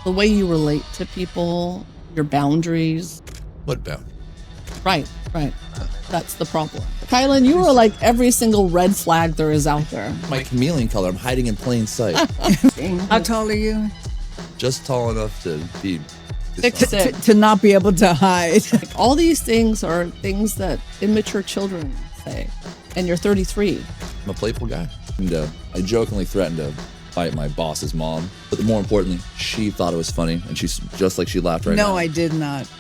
the way you relate to people, your boundaries. What boundary? Right. That's the problem. Kylen, you are like every single red flag there is out there. My chameleon color. I'm hiding in plain sight. How tall are you? Just tall enough to be... To not be able to hide. All these things are things that immature children say. And you're 33. I'm a playful guy. And I jokingly threatened to fight my boss's mom. But more importantly, she thought it was funny. And she's just like she laughed right now. No, I did not.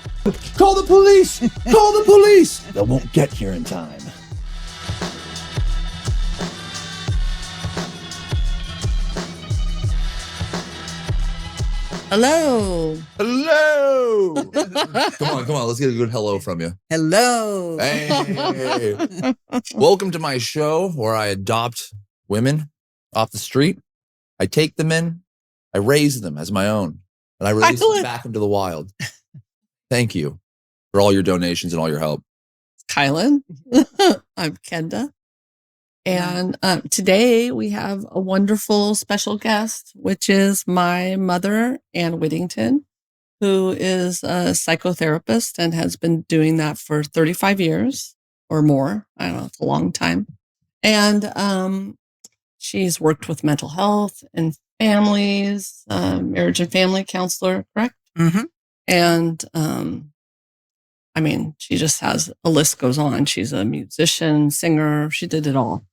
Call the police! Call the police! They won't get here in time. Hello. Hello! Come on, let's get a good hello from you. Hello. Hey. Welcome to my show where I adopt women off the street. I take them in, I raise them as my own, and I release them back into the wild. Thank you for all your donations and all your help. Kylen. I'm Kenda. And today we have a wonderful special guest, which is my mother, Ann Whittington, who is a psychotherapist and has been doing that for 35 years or more. I don't know, it's a long time. And she's worked with mental health and families, marriage and family counselor, correct? Mm-hmm. And I mean, she just has a list goes on. She's a musician, singer. She did it all.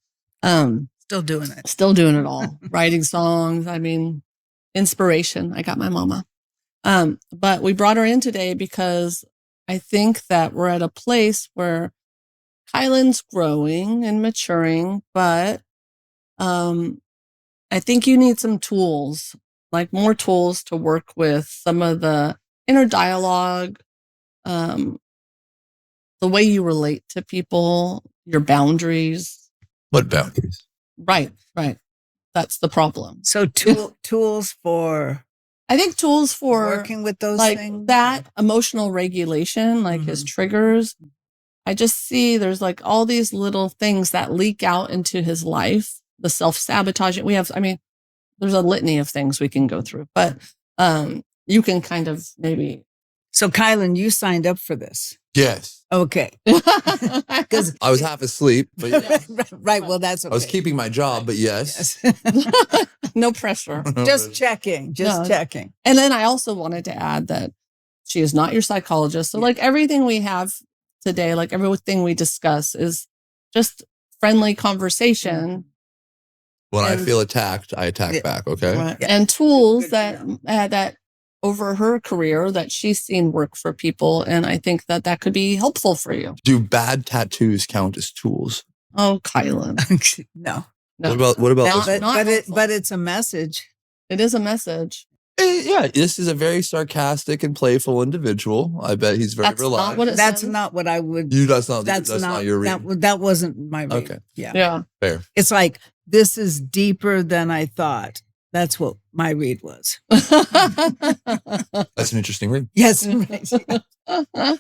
Still doing it. Still doing it all. Writing songs. I mean, inspiration. I got my mama. But we brought her in today because I think that we're at a place where Kylen's growing and maturing, but I think you need some tools, like more tools to work with some of the inner dialogue, the way you relate to people, your boundaries. What boundaries? Right. That's the problem. So tools for... I think tools for working with those like things. that emotional regulation, like his triggers. I just see there's like all these little things that leak out into his life, the self-sabotaging. There's a litany of things we can go through, but you can kind of maybe. So Kylen, you signed up for this. Yes. Okay. Because I was half asleep, but right. Well, that's okay. I was keeping my job, but yes. No pressure. Just checking. Checking. And then I also wanted to add that she is not your psychologist. So like everything we have today, like everything we discuss is just friendly conversation. When I feel attacked, I attack back, okay? Right. And tools that over her career that she's seen work for people. And I think that could be helpful for you. Do bad tattoos count as tools? Oh, Kylen. No. What about this? But it's a message. It is a message. Yeah, this is a very sarcastic and playful individual. I bet he's very relaxed. That's not what I would. That's not your read. That wasn't my read. Okay. Yeah. Fair. It's like, this is deeper than I thought. That's what my read was. That's an interesting read. Yes. Right.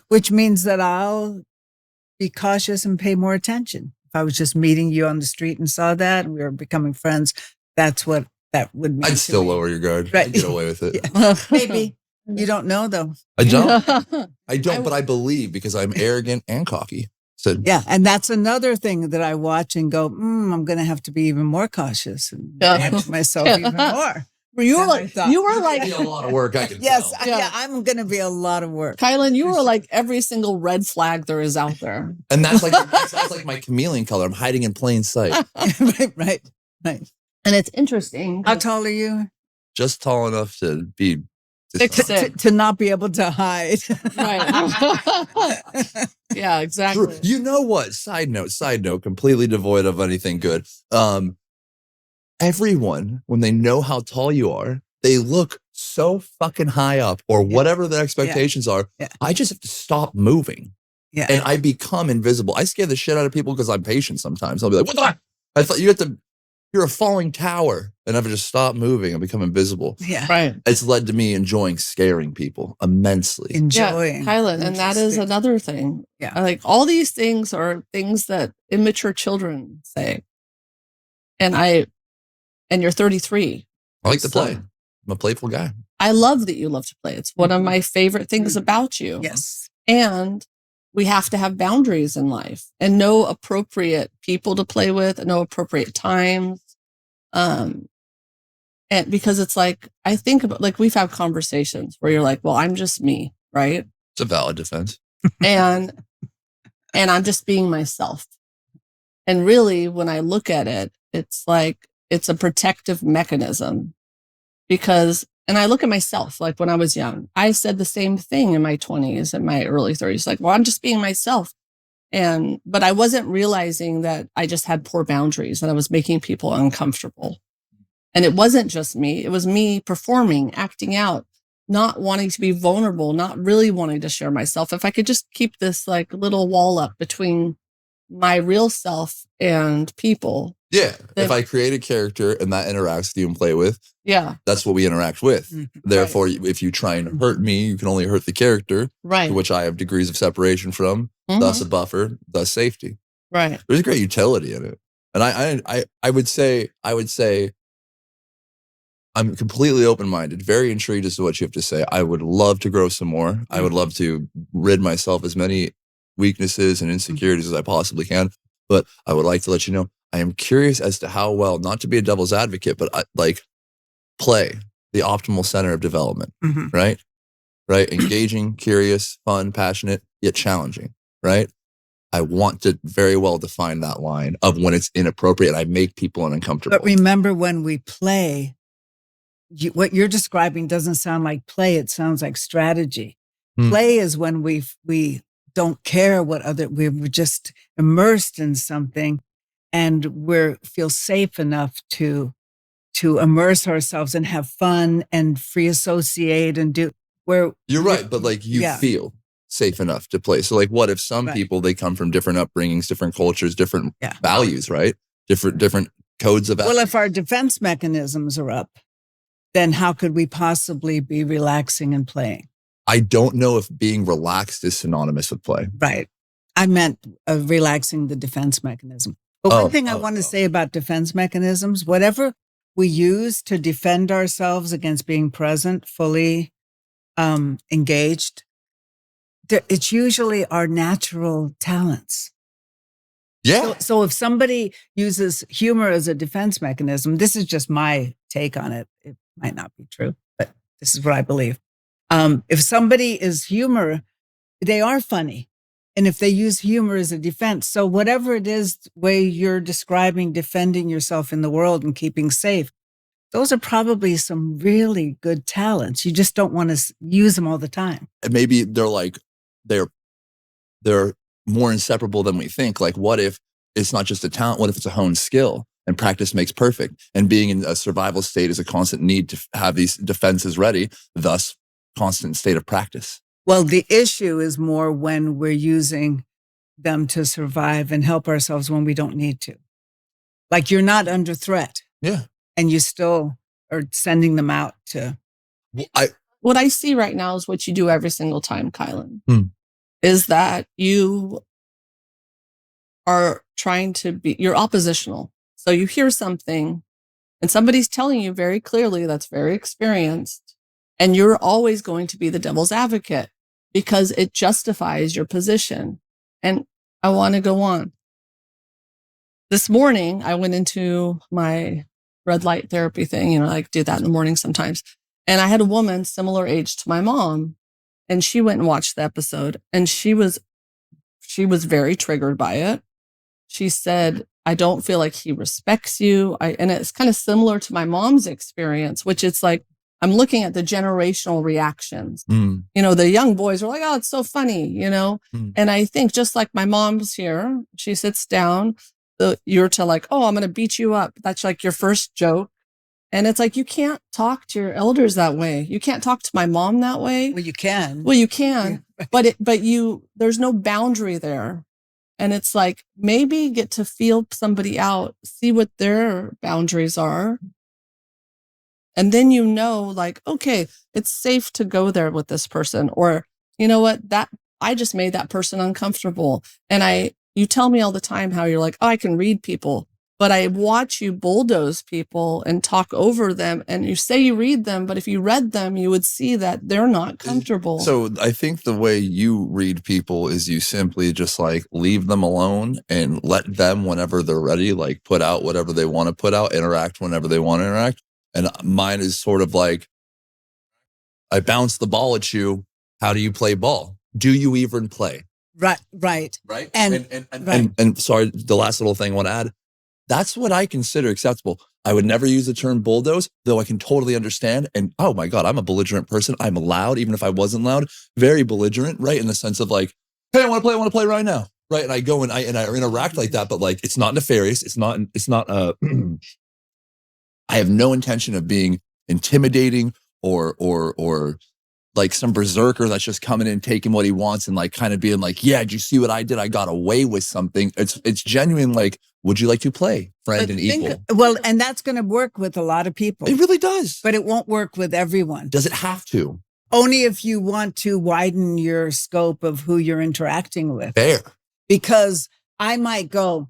Which means that I'll be cautious and pay more attention. If I was just meeting you on the street and saw that and we were becoming friends, that's what that would mean. I'd still lower your guard. Right. I'd get away with it. Yeah. Maybe. You don't know, though. I don't, but I believe because I'm arrogant and cocky. So yeah, and that's another thing that I watch and go, I'm going to have to be even more cautious and manage myself even more. You were like a lot of work. I can yes, tell. I'm going to be a lot of work. Kylen, you were like every single red flag there is out there, and that's like my chameleon color. I'm hiding in plain sight. Right. And it's interesting. How tall are you? Just tall enough to be. To not be able to hide. Right. Yeah, exactly. True. You know what? Side note, completely devoid of anything good. Everyone, when they know how tall you are, they look so fucking high up or whatever their expectations are. Yeah. I just have to stop moving. Yeah. And I become invisible. I scare the shit out of people because I'm patient sometimes. I'll be like, what the? I thought you're a falling tower. And I've just stopped moving and become invisible. Yeah. Right. It's led to me enjoying scaring people immensely. Enjoying. Yeah, Kylen, and that is another thing. Yeah. Like all these things are things that immature children say. And you're 33. I like to play. I'm a playful guy. I love that you love to play. It's one of my favorite things about you. Yes. And we have to have boundaries in life and know appropriate people to play with, know appropriate times. And because it's like, I think about, like, we've had conversations where you're like, well, I'm just me, right? It's a valid defense. And I'm just being myself. And really, when I look at it, it's like, it's a protective mechanism because, and I look at myself, like when I was young, I said the same thing in my 20s and my early 30s, like, well, I'm just being myself. But I wasn't realizing that I just had poor boundaries and I was making people uncomfortable. And it wasn't just me. It was me performing, acting out, not wanting to be vulnerable, not really wanting to share myself. If I could just keep this like little wall up between my real self and people. Yeah. If I create a character and that interacts with you and play with, that's what we interact with. Therefore, if you try and hurt me, you can only hurt the character, to which I have degrees of separation from, thus a buffer, thus safety. Right. There's a great utility in it. And I would say I'm completely open-minded, very intrigued as to what you have to say. I would love to grow some more. I would love to rid myself as many weaknesses and insecurities as I possibly can. But I would like to let you know, I am curious as to how well, not to be a devil's advocate, but play the optimal center of development, right? Right? Engaging, curious, fun, passionate, yet challenging, right? I want to very well define that line of when it's inappropriate. I make people uncomfortable. But remember, when we play, what you're describing doesn't sound like play. It sounds like strategy. Play is when we don't care we're just immersed in something and feel safe enough to immerse ourselves and have fun and free associate and do where you're right. But like you feel safe enough to play. So like what if some people, they come from different upbringings, different cultures, different values, right? Different codes of ethics. Well, if our defense mechanisms are up, then how could we possibly be relaxing and playing? I don't know if being relaxed is synonymous with play. Right. I meant relaxing the defense mechanism. But one thing I want to say about defense mechanisms, whatever we use to defend ourselves against being present, fully engaged, it's usually our natural talents. Yeah. So if somebody uses humor as a defense mechanism, this is just my take on it. It might not be true, but this is what I believe. If somebody is humor, they are funny. And if they use humor as a defense, so whatever it is, way you're describing defending yourself in the world and keeping safe, those are probably some really good talents. You just don't want to use them all the time. And maybe they're more inseparable than we think. Like, what if it's not just a talent? What if it's a honed skill and practice makes perfect? And being in a survival state is a constant need to have these defenses ready, thus constant state of practice. Well, the issue is more when we're using them to survive and help ourselves when we don't need to. Like you're not under threat. Yeah. And you still are sending them out to. What I see right now is what you do every single time, Kylen, is that you are trying to you're oppositional. So you hear something and somebody's telling you very clearly that's very experienced, and you're always going to be the devil's advocate because it justifies your position. And I want to go on. This morning, I went into my red light therapy thing. I do that in the morning sometimes. And I had a woman similar age to my mom, and she went and watched the episode, and she was very triggered by it. She said, I don't feel like he respects you. And it's kind of similar to my mom's experience, which it's like, I'm looking at the generational reactions. The young boys are like, oh, it's so funny, And I think just like my mom's here, she sits down, you're to like, oh, I'm going to beat you up. That's like your first joke. And it's like, you can't talk to your elders that way. You can't talk to my mom that way. Well, you can. Well, you can, but there's no boundary there. And it's like, maybe get to feel somebody out, see what their boundaries are. And then like, okay, it's safe to go there with this person. Or, you know what, that I just made that person uncomfortable. And you tell me all the time how you're like, oh, I can read people. But I watch you bulldoze people and talk over them, and you say you read them, but if you read them, you would see that they're not comfortable. So I think the way you read people is you simply just like leave them alone and let them, whenever they're ready, like put out whatever they want to put out, interact whenever they want to interact. And mine is sort of like, I bounce the ball at you. How do you play ball? Do you even play? Right. And sorry, the last little thing I want to add. That's what I consider acceptable. I would never use the term bulldoze, though I can totally understand. And oh my God, I'm a belligerent person. I'm loud, even if I wasn't loud, very belligerent, right? In the sense of like, hey, I want to play right now. Right. And I go and I interact like that, but like, it's not nefarious. It's not, I have no intention of being intimidating or like some berserker that's just coming in, taking what he wants and like kind of being like, yeah, did you see what I did? I got away with something. It's genuine. Like, would you like to play friend and equal? Well, and that's going to work with a lot of people. It really does. But it won't work with everyone. Does it have to? Only if you want to widen your scope of who you're interacting with. Fair. Because I might go,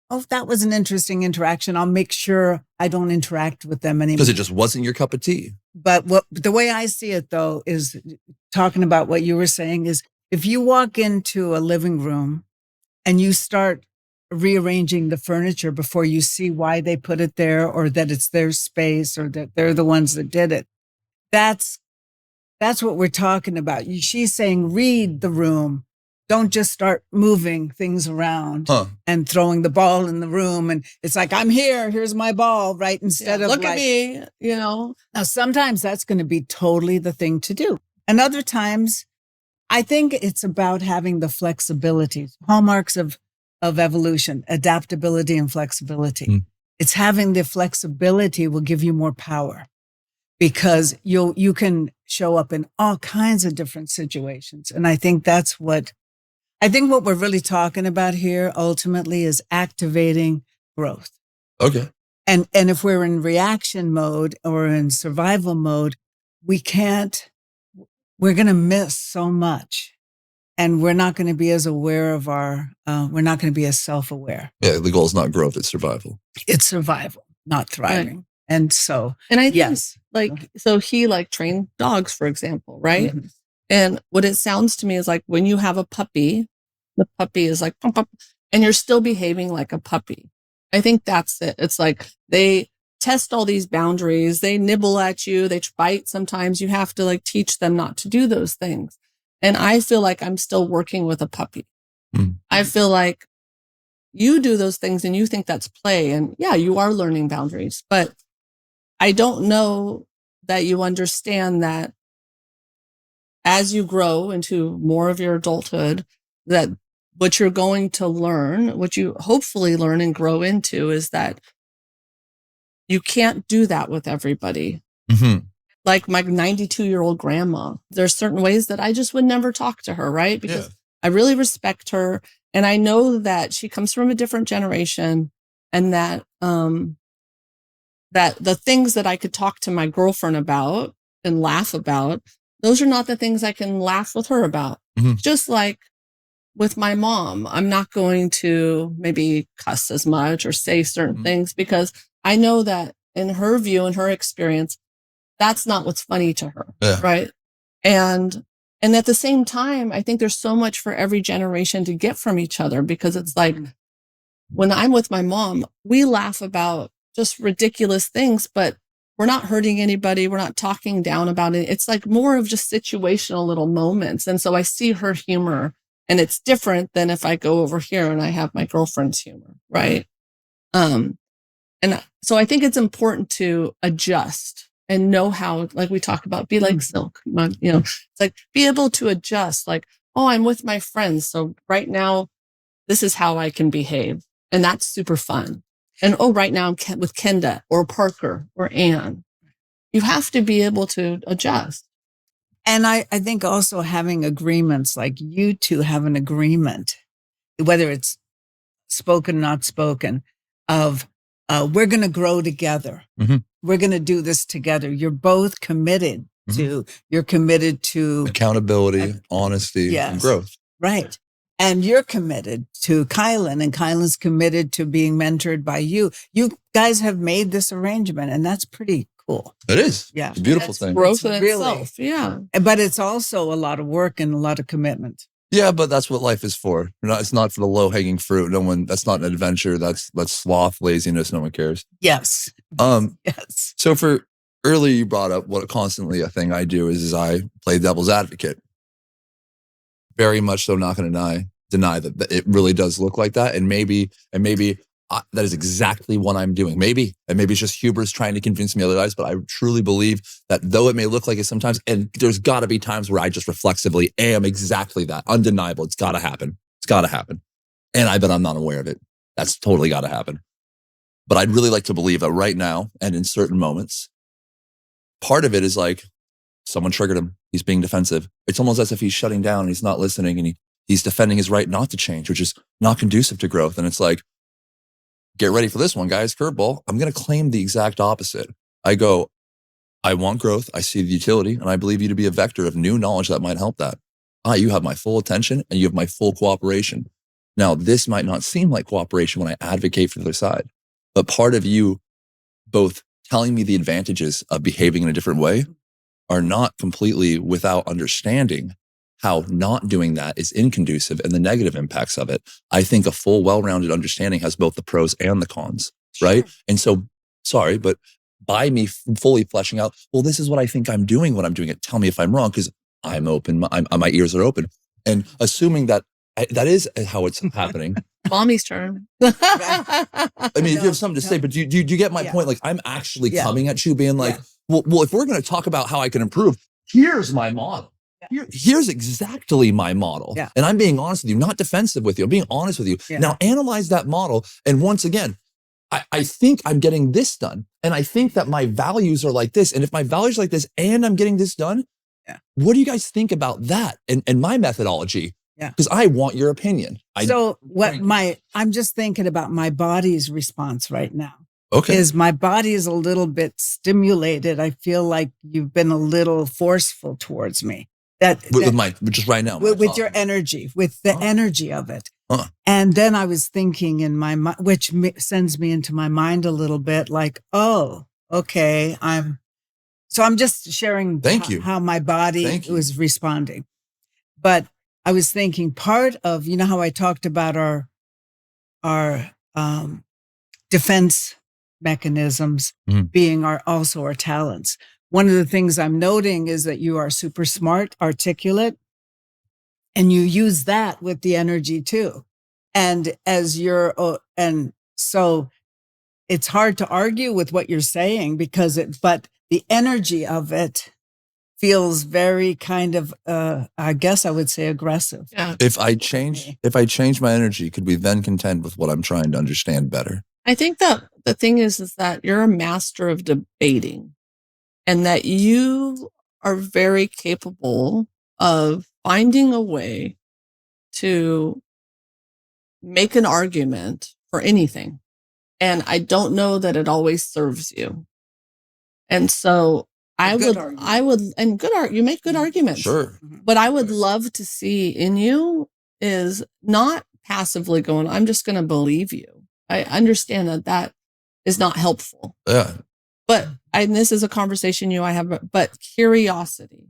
oh, that was an interesting interaction. I'll make sure I don't interact with them anymore. Because it just wasn't your cup of tea. But the way I see it, though, is talking about what you were saying is if you walk into a living room and you start rearranging the furniture before you see why they put it there or that it's their space or that they're the ones that did it, that's what we're talking about. She's saying read the room. Don't just start moving things around and throwing the ball in the room. And it's like, I'm here. Here's my ball, right? Instead of look at me, Now, sometimes that's going to be totally the thing to do. And other times, I think it's about having the flexibility, hallmarks of evolution, adaptability and flexibility. It's having the flexibility will give you more power because you can show up in all kinds of different situations. And I think what we're really talking about here ultimately is activating growth. Okay. And if we're in reaction mode or in survival mode, we're going to miss so much. And we're not going to be as aware of we're not going to be as self-aware. Yeah, the goal is not growth, it's survival. It's survival, not thriving. Right. And I think so he trained dogs, for example, right? Mm-hmm. And what it sounds to me is like when you have a puppy, the puppy is like, pump, pump, and you're still behaving like a puppy. I think that's it. It's like they test all these boundaries. They nibble at you. They bite. Sometimes you have to teach them not to do those things. And I feel like I'm still working with a puppy. Mm-hmm. I feel like you do those things and you think that's play. And yeah, you are learning boundaries, but I don't know that you understand that as you grow into more of your adulthood, that what you're going to learn, what you hopefully learn and grow into is that you can't do that with everybody. Mm-hmm. Like my 92-year-old grandma, there's certain ways that I just would never talk to her, right? Because I really respect her. And I know that she comes from a different generation and that, that the things that I could talk to my girlfriend about and laugh about, those are not the things I can laugh with her about. Mm-hmm. Just like with my mom, I'm not going to maybe cuss as much or say certain things because I know that in her view and her experience, that's not what's funny to her. Yeah. Right. And at the same time, I think there's so much for every generation to get from each other because it's like when I'm with my mom, we laugh about just ridiculous things, but we're not hurting anybody. We're not talking down about it. It's like more of just situational little moments. And so I see her humor and it's different than if I go over here and I have my girlfriend's humor. Right. And so I think it's important to adjust and know how, like we talk about, be like silk, it's like be able to adjust like, oh, I'm with my friends. So right now, this is how I can behave. And that's super fun. And oh, right now I'm with Kenda or Parker or Ann. You have to be able to adjust. And I think also having agreements, like you two have an agreement, whether it's spoken, not spoken, of we're going to grow together. Mm-hmm. We're going to do this together. You're both committed to, you're committed to accountability, honesty, and growth. Right. And you're committed to Kylen, and Kylen's committed to being mentored by you. You guys have made this arrangement, and that's pretty cool. It is. Yeah. It's a beautiful thing. Growth in itself. Yeah. But it's also a lot of work and a lot of commitment. Yeah, but that's what life is for. It's not for the low hanging fruit. That's not an adventure. That's sloth, laziness. No one cares. Yes. Yes. So earlier you brought up what constantly a thing I do is I play devil's advocate. Very much so not going to deny that it really does look like that. And maybe that is exactly what I'm doing. Maybe it's just hubris trying to convince me otherwise, but I truly believe that though it may look like it sometimes, and there's got to be times where I just reflexively am exactly that. Undeniable. It's got to happen. It's got to happen. And I bet I'm not aware of it. That's totally got to happen. But I'd really like to believe that right now and in certain moments, part of it is like someone triggered him. He's being defensive. It's almost as if he's shutting down and he's not listening and he's defending his right not to change, which is not conducive to growth. And it's like, get ready for this one, guys. Curveball. I'm going to claim the exact opposite. I want growth. I see the utility, and I believe you to be a vector of new knowledge that might help that. You have my full attention and you have my full cooperation. Now, this might not seem like cooperation when I advocate for the other side, but part of you both telling me the advantages of behaving in a different way are not completely without understanding how not doing that is inconducive and the negative impacts of it. I think a full, well-rounded understanding has both the pros and the cons, right? Sure. And so, sorry, but by me fully fleshing out, well, this is what I think I'm doing when I'm doing it. Tell me if I'm wrong, because I'm open, my ears are open. And assuming that is how it's happening. Mommy's turn. I mean, if you have something to say, but do you get my point? Like, I'm actually coming at you being like, well, if we're going to talk about how I can improve, here's my model. Here's exactly my model. Yeah. And I'm being honest with you, not defensive with you. I'm being honest with you. Yeah. Now analyze that model. And once again, I think I'm getting this done. And I think that my values are like this. And if my values are like this and I'm getting this done, what do you guys think about that and my methodology? Yeah. Because I want your opinion. I'm just thinking about my body's response right now. Okay. Is my body is a little bit stimulated. I feel like you've been a little forceful towards me. Just right now. With your energy, with the energy of it. And then I was thinking in my mind, which sends me into my mind a little bit like, oh, okay. I'm just sharing how my body was responding. But I was thinking part of, you know how I talked about our defense mechanisms being also our talents. One of the things I'm noting is that you are super smart, articulate, and you use that with the energy too. And so it's hard to argue with what you're saying but the energy of it feels very kind of, I guess I would say aggressive. Yeah. If I change my energy, could we then contend with what I'm trying to understand better? I think that the thing is that you're a master of debating and that you are very capable of finding a way to make an argument for anything. And I don't know that it always serves you. And so you make good arguments. Sure. But I would love to see in you is not passively going, I'm just going to believe you. I understand that is not helpful. Yeah. And this is a conversation I have, but curiosity.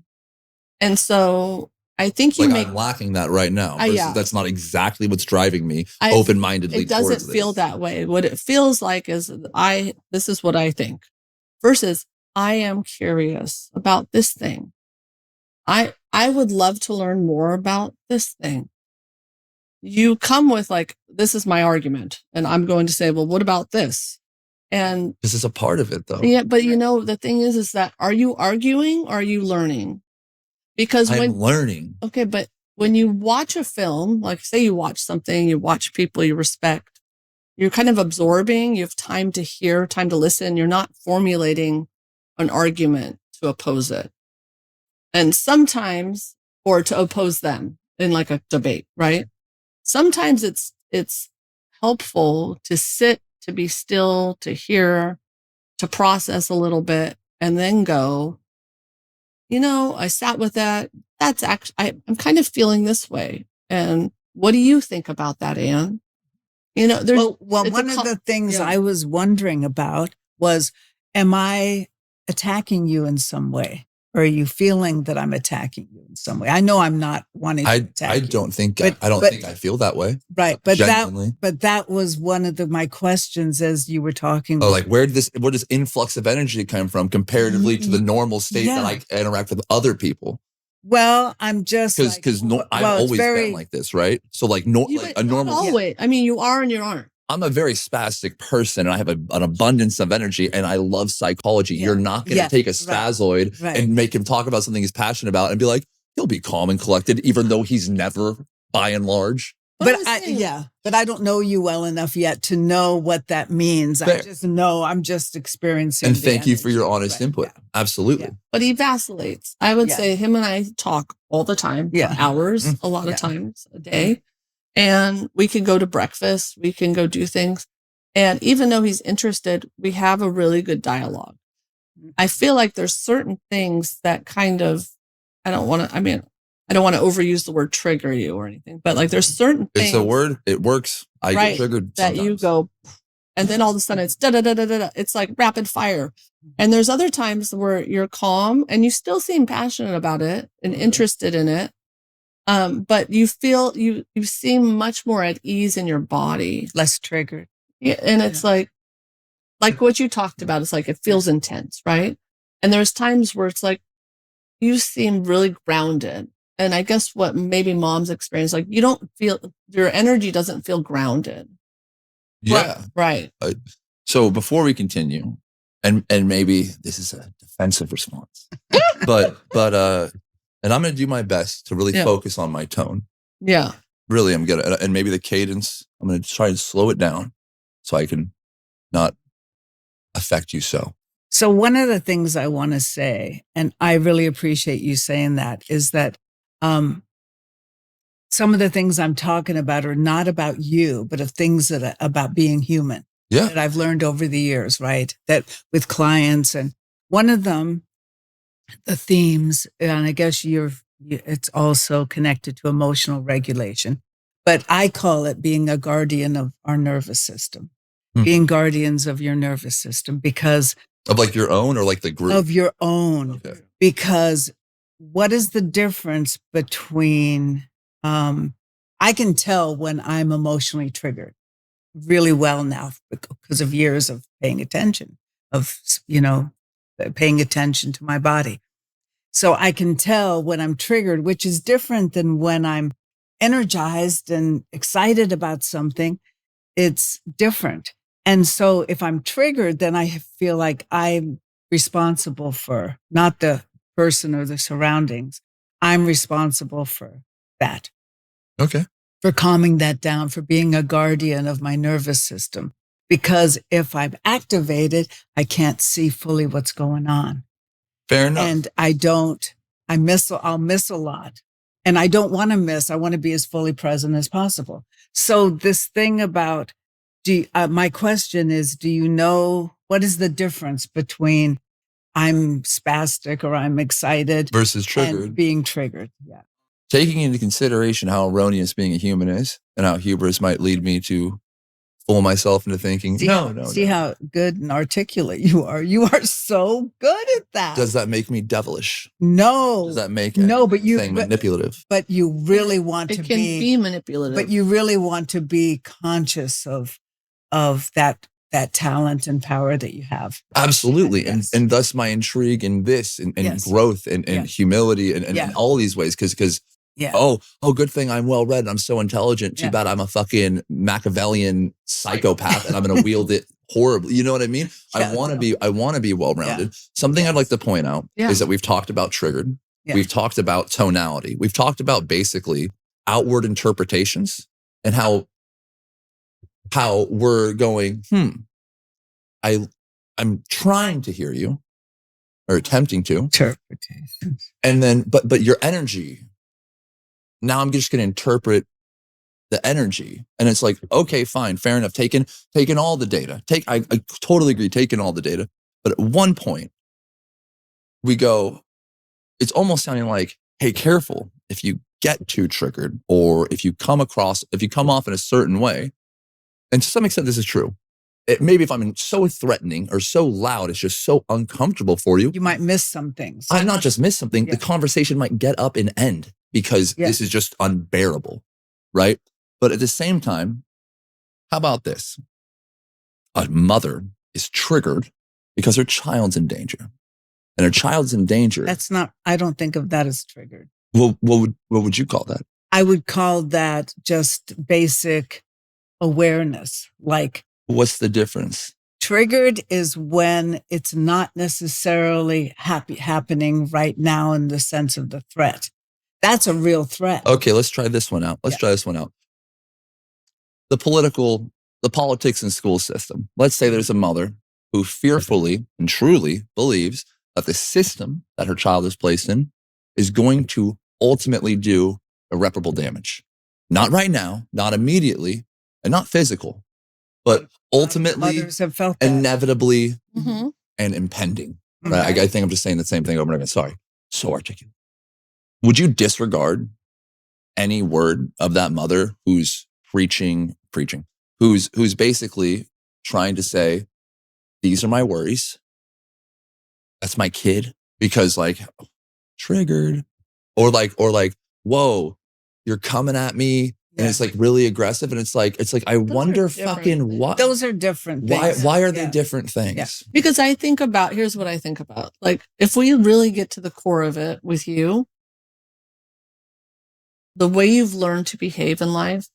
And so I think I'm lacking that right now. That's not exactly what's driving me open-mindedly. It doesn't feel that way. What it feels like is this is what I think versus I am curious about this thing. I would love to learn more about this thing. You come with like, this is my argument. And I'm going to say, well, what about this? And this is a part of it though. Yeah. But the thing is that are you arguing or are you learning? Because I'm learning. Okay. But when you watch a film, like say you watch something, you watch people you respect, you're kind of absorbing, you have time to hear, time to listen. You're not formulating an argument to oppose it. And sometimes, or to oppose them in like a debate, right? Sometimes it's helpful to sit, to be still, to hear, to process a little bit, and then go, I sat with that. That's actually, I'm kind of feeling this way. And What do you think about that, Ann? You know, there's well one of the things I was wondering about was, am I attacking you in some way? Or are you feeling that I'm attacking you in some way? I know I'm not wanting to attack you. I don't think I feel that way. Right. But genuinely. that was one of my questions as you were talking. Oh, like where does influx of energy come from comparatively to the normal state that I interact with other people? Well, I'm just because I've always been like this, right? So like a normal. Always. I mean, you are and you aren't. I'm a very spastic person and I have an abundance of energy and I love psychology. You're not going to take a spazoid and make him talk about something he's passionate about and be like, he'll be calm and collected, even though he's never, by and large. But I don't know you well enough yet to know what that means. Fair. I just know I'm just experiencing. And thank you for your honest input. Yeah. Absolutely. Yeah. But he vacillates. I would say him and I talk all the time, for hours, a lot of times a day. And we can go to breakfast. We can go do things. And even though he's interested, we have a really good dialogue. I feel like there's certain things that kind of, I don't want to overuse the word trigger you or anything, but like there's certain things. It's a word. It works. I get triggered that sometimes. You go, and then all of a sudden it's da-da-da-da-da-da. It's like rapid fire. And there's other times where you're calm and you still seem passionate about it and interested in it. But you feel, you seem much more at ease in your body. Less triggered. Yeah. And it's like what you talked about. It's like, it feels intense, right? And there's times where it's like, you seem really grounded. And I guess what maybe mom's experience, like you don't feel, your energy doesn't feel grounded. Yeah. Right. So before we continue, and maybe this is a defensive response, but and I'm going to do my best to really focus on my tone. Yeah. Really, I'm going to, and maybe the cadence, I'm going to try and slow it down so I can not affect you so. So one of the things I want to say, and I really appreciate you saying that, is that some of the things I'm talking about are not about you, but of things that are about being human. Yeah. That I've learned over the years, right? That with clients, and one of them, the themes, and I guess it's also connected to emotional regulation, but I call it being a guardian of our nervous system, being guardians of your nervous system, because of like your own or like the group of your own, because what is the difference between, I can tell when I'm emotionally triggered really well now because of years of paying attention, paying attention to my body. So I can tell when I'm triggered, which is different than when I'm energized and excited about something. It's different. And so if I'm triggered, then I feel like I'm responsible for not the person or the surroundings. I'm responsible for that. Okay. For calming that down, for being a guardian of my nervous system. Because if I'm activated, I can't see fully what's going on. Fair enough. And I'll miss a lot. And I don't want to miss. I want to be as fully present as possible. So this thing about, my question is, do you know what is the difference between I'm spastic or I'm excited versus triggered? And being triggered. Yeah. Taking into consideration how erroneous being a human is and how hubris might lead me to fool myself into thinking, See how good and articulate you are. You are so good at that. Does that make me devilish? No. Does that make anything manipulative? But you really want to be manipulative. But you really want to be conscious of that talent and power that you have. Absolutely. Yes. And thus my intrigue in this and growth and humility and all these ways. Because good thing I'm well read. I'm so intelligent. Too bad I'm a fucking Machiavellian psychopath and I'm going to wield it horribly. You know what I mean? I want to be well rounded. Something I'd like to point out is that we've talked about triggered. We've talked about tonality. We've talked about basically outward interpretations and how we're going, I'm trying to hear you or attempting to. Interpretations. And then, but your energy, now I'm just going to interpret the energy. And it's like, okay, fine, fair enough. Taking all the data. I totally agree, taking all the data. But at one point, we go, it's almost sounding like, hey, careful. If you get too triggered, or if you come off in a certain way, and to some extent this is true, maybe if I'm so threatening or so loud, it's just so uncomfortable for you. You might miss some things. I not just miss something, the conversation might get up and end because this is just unbearable, right? But at the same time, how about this? A mother is triggered because her child's in danger. And her child's in danger. I don't think of that as triggered. Well, what would you call that? I would call that just basic awareness. Like, what's the difference? Triggered is when it's not necessarily happening right now in the sense of the threat. That's a real threat. Okay, let's try this one out. The politics and school system. Let's say there's a mother who fearfully and truly believes that the system that her child is placed in is going to ultimately do irreparable damage. Not right now, not immediately, and not physical, but ultimately, mothers have felt that. Inevitably, and impending. Right? I think I'm just saying the same thing over and over again. Sorry, so articulate. Would you disregard any word of that mother who's preaching, who's basically trying to say, these are my worries. That's my kid. Because triggered. Or like, whoa, you're coming at me. And it's really aggressive. And it's like, I wonder fucking what. Those are different things. Why are they different things? Yeah. Because here's what I think about. If we really get to the core of it with you, the way you've learned to behave in life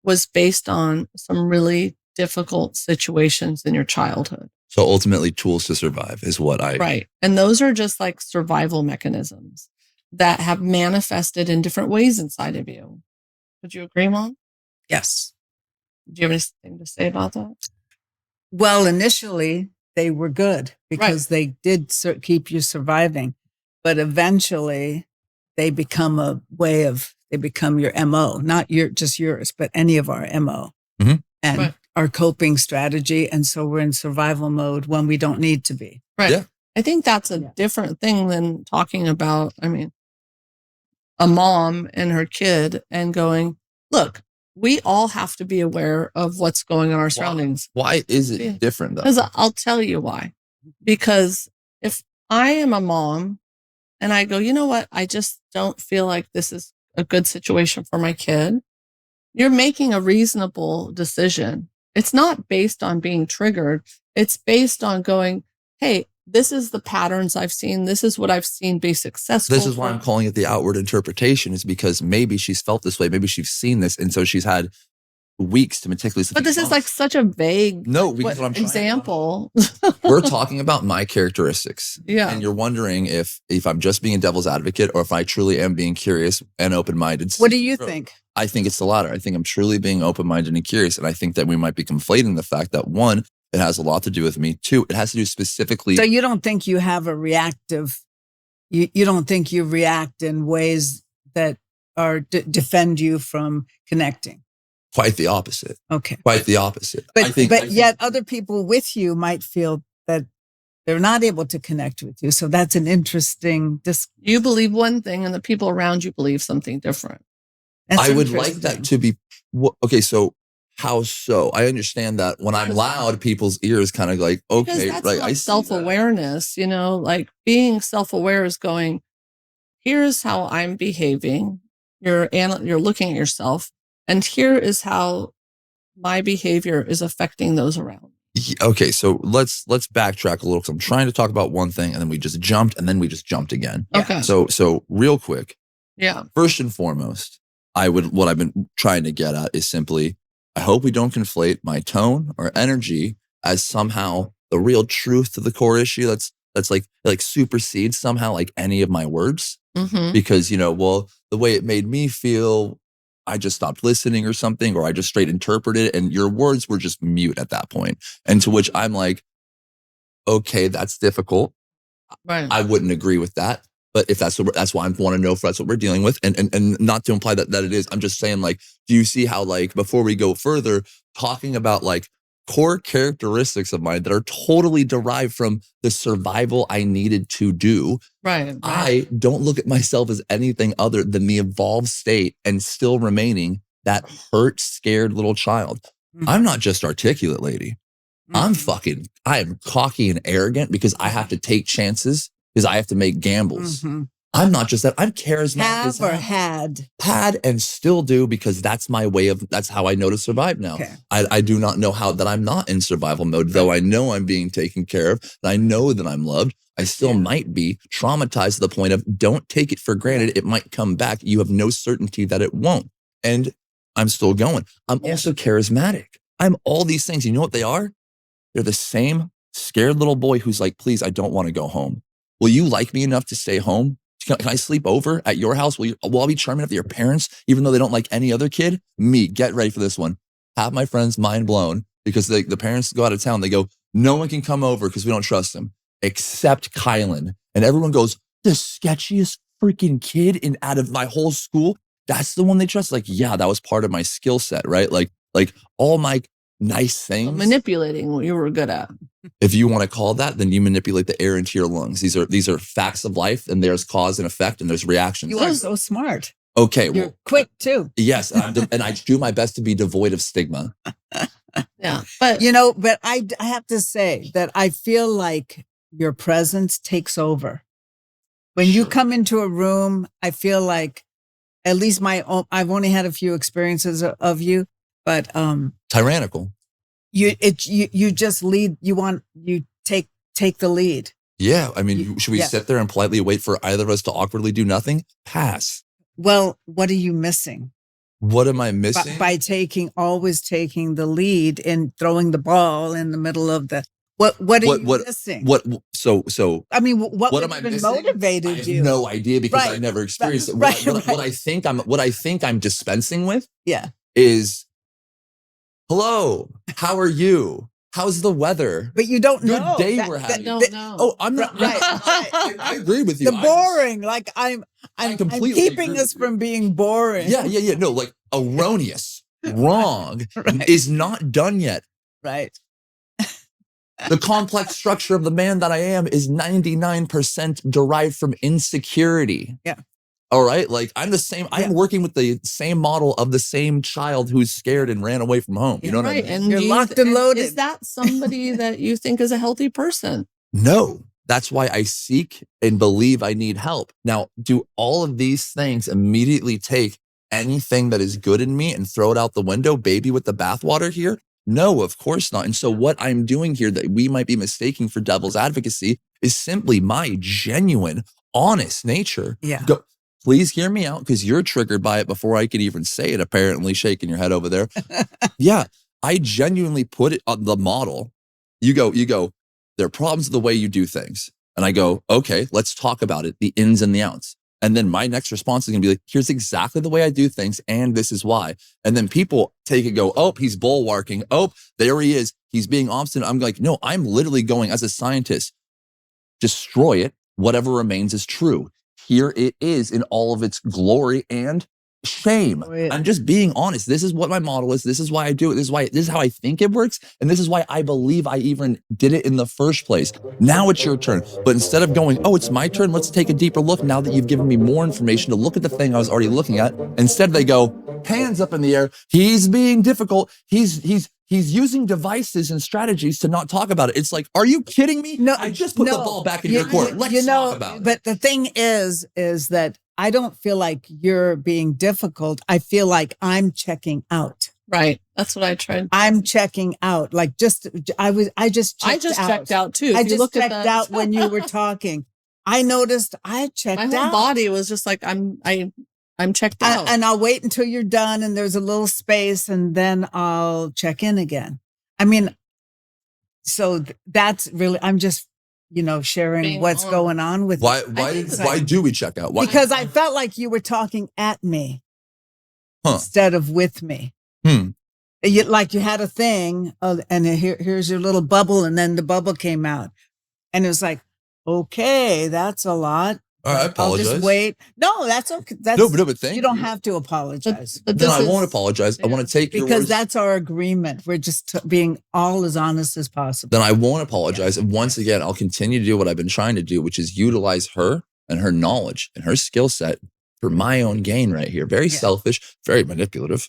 was based on some really difficult situations in your childhood. So ultimately, tools to survive is what Right. And those are just like survival mechanisms that have manifested in different ways inside of you. Would you agree, Mom? Yes. Do you have anything to say about that? Well, initially, they were good because they did keep you surviving. But eventually, they become they become your MO, not just yours, but any of our MO. And our coping strategy. And so we're in survival mode when we don't need to be. Right. Yeah. I think that's a different thing than talking about, a mom and her kid and going, look, we all have to be aware of what's going on in our surroundings. Why is it different though? Because I'll tell you why. Because if I am a mom and I go, you know what, I just don't feel like this is a good situation for my kid, you're making a reasonable decision. It's not based on being triggered. It's based on going, hey, this is the patterns I've seen. This is what I've seen be successful. This is why I'm calling it the outward interpretation, is because maybe she's felt this way. Maybe she's seen this. And so she's had weeks to meticulously. But this is such a vague example. We're talking about my characteristics. Yeah. And you're wondering if I'm just being a devil's advocate or if I truly am being curious and open-minded. What do you think? I think it's the latter. I think I'm truly being open-minded and curious. And I think that we might be conflating the fact that, one, it has a lot to do with me. Two, it has to do specifically. So you don't think you have a reactive, you don't think you react in ways that are defend you from connecting? Quite the opposite. Okay. Quite the opposite. But yet other people with you might feel that they're not able to connect with you. So that's an interesting. You believe one thing and the people around you believe something different. I would like that to be, okay, so how so? I understand that when I'm loud, people's ears kind of like, okay, right. I see self-awareness, being self-aware is going, here's how I'm behaving. You're looking at yourself, and here is how my behavior is affecting those around. Okay, so let's backtrack a little because I'm trying to talk about one thing and then we just jumped again. Okay. So real quick. Yeah. First and foremost, what I've been trying to get at is simply, I hope we don't conflate my tone or energy as somehow the real truth to the core issue. That's like supersedes somehow like any of my words. Because, the way it made me feel, I just stopped listening or something, or I just straight interpreted it. And your words were just mute at that point. And to which I'm like, okay, that's difficult. Right. I wouldn't agree with that. But if that's why I want to know if that's what we're dealing with, and not to imply that it is. I'm just saying, do you see how, before we go further, talking about core characteristics of mine that are totally derived from the survival I needed to do. Right. I don't look at myself as anything other than the evolved state and still remaining that hurt, scared little child. I'm not just articulate, lady. I am cocky and arrogant because I have to take chances, because I have to make gambles. I'm not just that. I'm charismatic. Had and still do, because that's my way of, that's how I know to survive now. Okay. I do not know how that I'm not in survival mode, though I know I'm being taken care of, and I know that I'm loved. I still might be traumatized to the point of, don't take it for granted. It might come back. You have no certainty that it won't. And I'm still going. I'm also charismatic. I'm all these things. You know what they are? They're the same scared little boy who's like, please, I don't want to go home. Will you like me enough to stay home? Can I sleep over at your house? Will I be charming enough to your parents, even though they don't like any other kid? Me, get ready for this one. Have my friends mind blown, because the parents go out of town. They go, no one can come over because we don't trust them, except Kylen. And everyone goes, the sketchiest freaking kid out of my whole school. That's the one they trust. Like, yeah, that was part of my skill set, right? Like all my nice things. Manipulating what you were good at. If you want to call that, then you manipulate the air into your lungs. These are facts of life, and there's cause and effect, and there's reactions. You are so smart. Okay. You're quick too. Yes. And I do my best to be devoid of stigma. Yeah. But but I have to say that I feel like your presence takes over. When you come into a room, I feel like, at least I've only had a few experiences of you, but tyrannical. You just lead. You take the lead. Yeah. I mean, should we sit there and politely wait for either of us to awkwardly do nothing? Pass. Well, what are you missing? What am I missing? By always taking the lead and throwing the ball in the middle of the, what are you missing? So I mean, what am I even missing? motivated I have you? no idea, because I never experienced it. What I think I'm dispensing with is, hello, how are you? How's the weather? But you don't know. Good day we're having. Oh, I'm not. Right. I agree with you. The boring, I'm keeping us from being boring. Yeah. No, like erroneous, wrong is not done yet. Right. The complex structure of the man that I am is 99% derived from insecurity. Yeah. All right. Like, I'm the same. I'm working with the same model of the same child who's scared and ran away from home. You know what I mean? And you're locked and loaded. Is that somebody that you think is a healthy person? No. That's why I seek and believe I need help. Now, do all of these things immediately take anything that is good in me and throw it out the window, baby with the bathwater here? No, of course not. And so what I'm doing here that we might be mistaking for devil's advocacy is simply my genuine, honest nature. Yeah. Please hear me out, because you're triggered by it before I could even say it, apparently, shaking your head over there. Yeah, I genuinely put it on the model. You go, there are problems with the way you do things. And I go, okay, let's talk about it, the ins and the outs. And then my next response is going to be like, here's exactly the way I do things, and this is why. And then people take it, go, oh, he's bulwarking. Oh, there he is. He's being obstinate. I'm like, no, I'm literally going, as a scientist, destroy it. Whatever remains is true. Here it is in all of its glory and shame. Oh, yeah. I'm just being honest. This is what my model is. This is why I do it. This is how I think it works. And this is why I believe I even did it in the first place. Now it's your turn. But instead of going, oh, it's my turn, let's take a deeper look now that you've given me more information to look at the thing I was already looking at. Instead they go, hands up in the air. He's being difficult. He's using devices and strategies to not talk about it. It's like, are you kidding me? No, I just put the ball back in your court. Let's talk about it. But the thing is that I don't feel like you're being difficult. I feel like I'm checking out. Right. That's what I tried. I'm checking out. Like I just checked out too. I just checked out when you were talking. I noticed I checked out. My whole body was just like, I'm checked out. And I'll wait until you're done and there's a little space, and then I'll check in again. I mean, so that's really, I'm just, sharing what's going on with why do we check out? Why? Because I felt like you were talking at me instead of with me. Like you had a thing, and here's your little bubble, and then the bubble came out. And it was like, okay, that's a lot. All right, I apologize. I'll just wait. No, that's okay. But thank you. You don't have to apologize. But then I won't apologize. Yeah. I want to take your words. Because that's our agreement. We're just being all as honest as possible. Then I won't apologize. And once again, I'll continue to do what I've been trying to do, which is utilize her and her knowledge and her skill set for my own gain right here. Very selfish, very manipulative.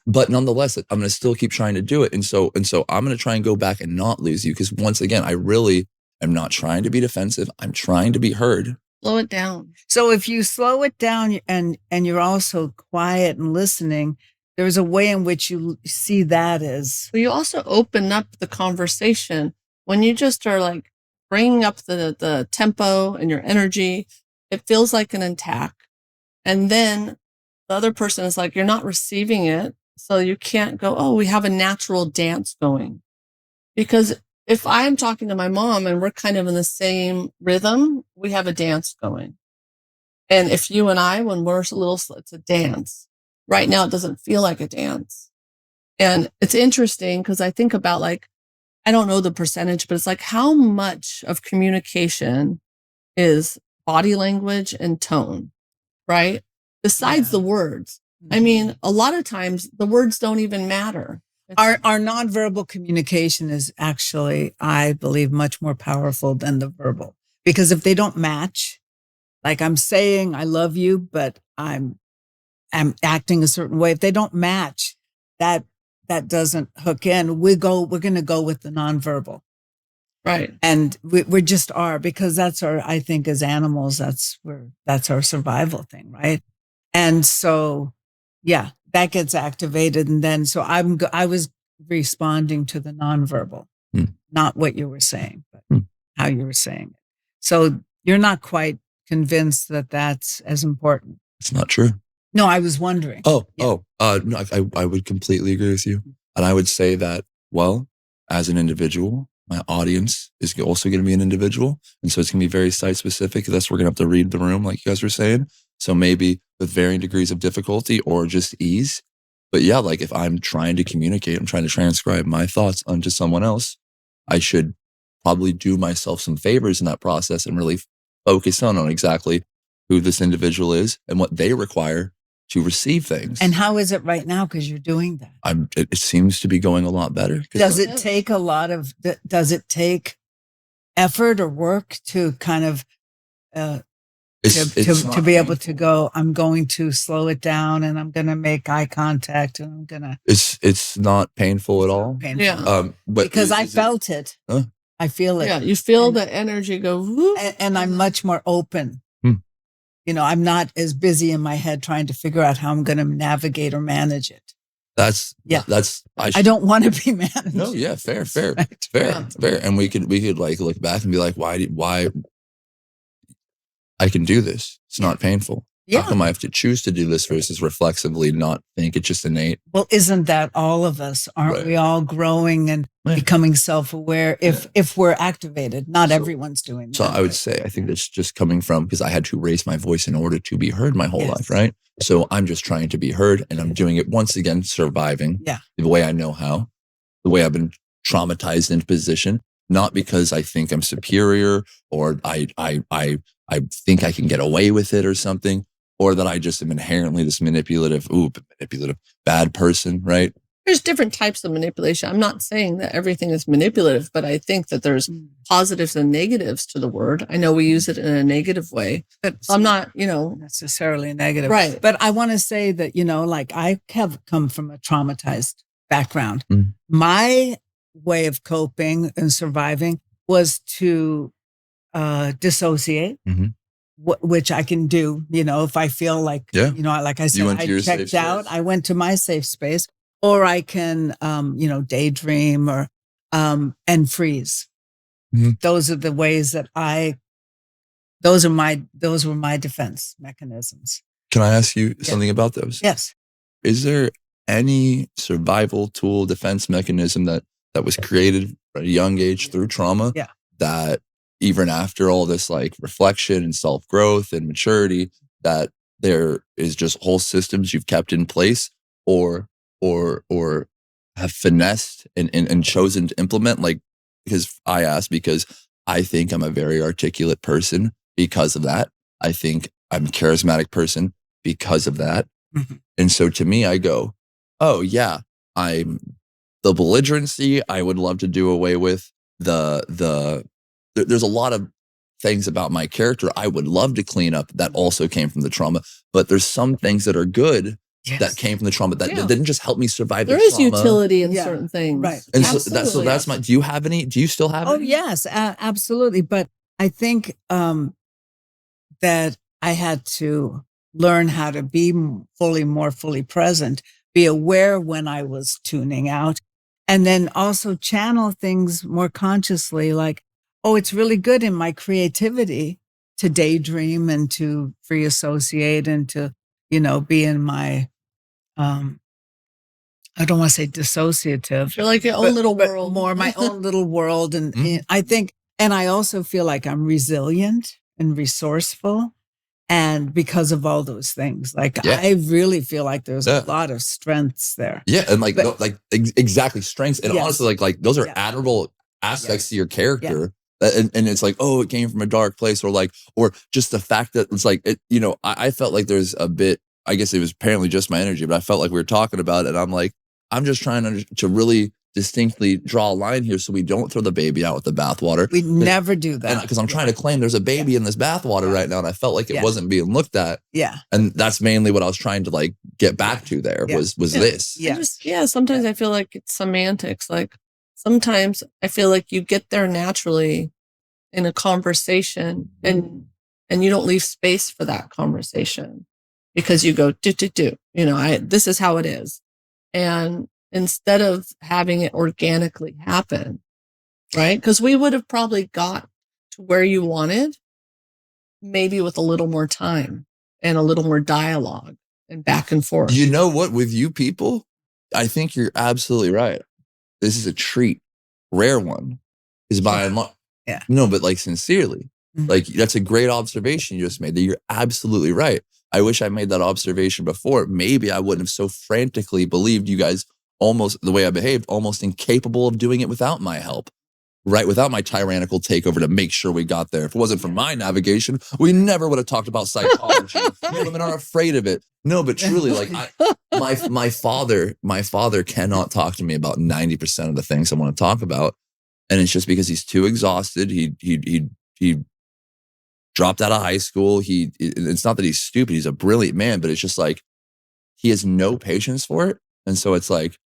But nonetheless, I'm going to still keep trying to do it. And so I'm going to try and go back and not lose you. Because once again, I really am not trying to be defensive. I'm trying to be heard. Slow it down. So if you slow it down and you're also quiet and listening, there's a way in which you see that as. Well, you also open up the conversation when you just are like bringing up the tempo and your energy. It feels like an attack. And then the other person is like, you're not receiving it. So you can't go, oh, we have a natural dance going. Because if I'm talking to my mom and we're kind of in the same rhythm, we have a dance going. And if you and I, when we're a little, it's a dance. Right now, it doesn't feel like a dance. And it's interesting because I think about like, I don't know the percentage, but it's like how much of communication is body language and tone, right? Besides the words. I mean, a lot of times the words don't even matter. Our nonverbal communication is actually, I believe, much more powerful than the verbal. Because if they don't match, like I'm saying I love you, but I'm acting a certain way. If they don't match, that doesn't hook in. We're going to go with the nonverbal. Right. And we just are, because that's I think as animals, that's our survival thing, right? And so, yeah, that gets activated. And then, so I was responding to the nonverbal, not what you were saying, but how you were saying it. So you're not quite convinced that that's as important. It's not true. No, I was wondering. No, I would completely agree with you. And I would say that, well, as an individual, my audience is also going to be an individual. And so it's going to be very site specific. Thus, we're going to have to read the room, like you guys were saying. So maybe with varying degrees of difficulty or just ease. But yeah, like if I'm trying to communicate, I'm trying to transcribe my thoughts onto someone else, I should probably do myself some favors in that process and really focus on exactly who this individual is and what they require to receive things. And how is it right now? Because you're doing that. It seems to be going a lot better. Does it take effort or work to kind of, to be able to go, I'm going to slow it down and I'm going to make eye contact and I'm going to. It's not painful at all. Painful. Yeah. But because I felt it. Huh? I feel it. Yeah. You feel the energy go. Whoop. And I'm much more open. You know, I'm not as busy in my head trying to figure out how I'm going to navigate or manage it. I don't want to be managed. No, yeah, fair. And we could like look back and be like, why I can do this. It's not painful. Yeah. How come I have to choose to do this versus reflexively not think it's just innate? Well, isn't that all of us? Aren't we all growing and becoming self-aware if we're activated? Not everyone's doing that. So I would say, I think that's just coming from, because I had to raise my voice in order to be heard my whole life, right? So I'm just trying to be heard and I'm doing it once again, surviving the way I know how, the way I've been traumatized into position, not because I think I'm superior or I think I can get away with it or something, or that I just am inherently this manipulative, bad person, right? There's different types of manipulation. I'm not saying that everything is manipulative, but I think that there's positives and negatives to the word. I know we use it in a negative way, but I'm not, necessarily negative. Right. But I want to say that, like I have come from a traumatized background. My way of coping and surviving was to dissociate. Which I can do, if I feel like, like I said, I checked out, I went to my safe space, or I can, daydream or, and freeze. Those are the ways that those were my defense mechanisms. Can I ask you something about those? Yes. Is there any survival tool, defense mechanism that was created at a young age through trauma that even after all this like reflection and self-growth and maturity, that there is just whole systems you've kept in place or have finessed and chosen to implement? Like, because I ask, because I think I'm a very articulate person because of that. I think I'm a charismatic person because of that. And so to me, I go, oh yeah, I'm the belligerency I would love to do away with. There's a lot of things about my character I would love to clean up that also came from the trauma, but there's some things that are good that came from the trauma that didn't just help me survive the trauma. There is utility in certain things. Right. And so that's my, do you still have any? Oh, yes, absolutely. But I think that I had to learn how to be more fully present, be aware when I was tuning out, and then also channel things more consciously, like, oh, it's really good in my creativity to daydream and to free associate and to, be in my, I don't want to say dissociative. You're like your own little world. More my own little world. And I think, and I also feel like I'm resilient and resourceful. And because of all those things, I really feel like there's a lot of strengths there. Yeah. And exactly strengths. And honestly, like those are admirable aspects to your character. And it's like, oh, it came from a dark place, or just the fact that it's like, I felt like there's a bit, I guess it was apparently just my energy, but I felt like we were talking about it. And I'm like, I'm just trying to really distinctly draw a line here so we don't throw the baby out with the bathwater. We never do that. Because I'm trying to claim there's a baby in this bathwater right now. And I felt like it wasn't being looked at. Yeah. And that's mainly what I was trying to get back to there was this. Yeah. Sometimes I feel like it's semantics. Like sometimes I feel like you get there naturally in a conversation and you don't leave space for that conversation because you go, do. This is how it is. And instead of having it organically happen, right? Because we would have probably got to where you wanted, maybe with a little more time and a little more dialogue and back and forth. You know what? With you people, I think you're absolutely right. This is a treat. Rare one is by and large. Yeah. No, but sincerely, that's a great observation you just made. That you're absolutely right. I wish I made that observation before. Maybe I wouldn't have so frantically believed you guys almost the way I behaved, almost incapable of doing it without my help, right? Without my tyrannical takeover to make sure we got there. If it wasn't for my navigation, we never would have talked about psychology. Women are afraid of it. No, but truly, my father cannot talk to me about 90% of the things I want to talk about. And it's just because he's too exhausted. He dropped out of high school. It's not that he's stupid. He's a brilliant man, but it's just like, he has no patience for it. And so it's like,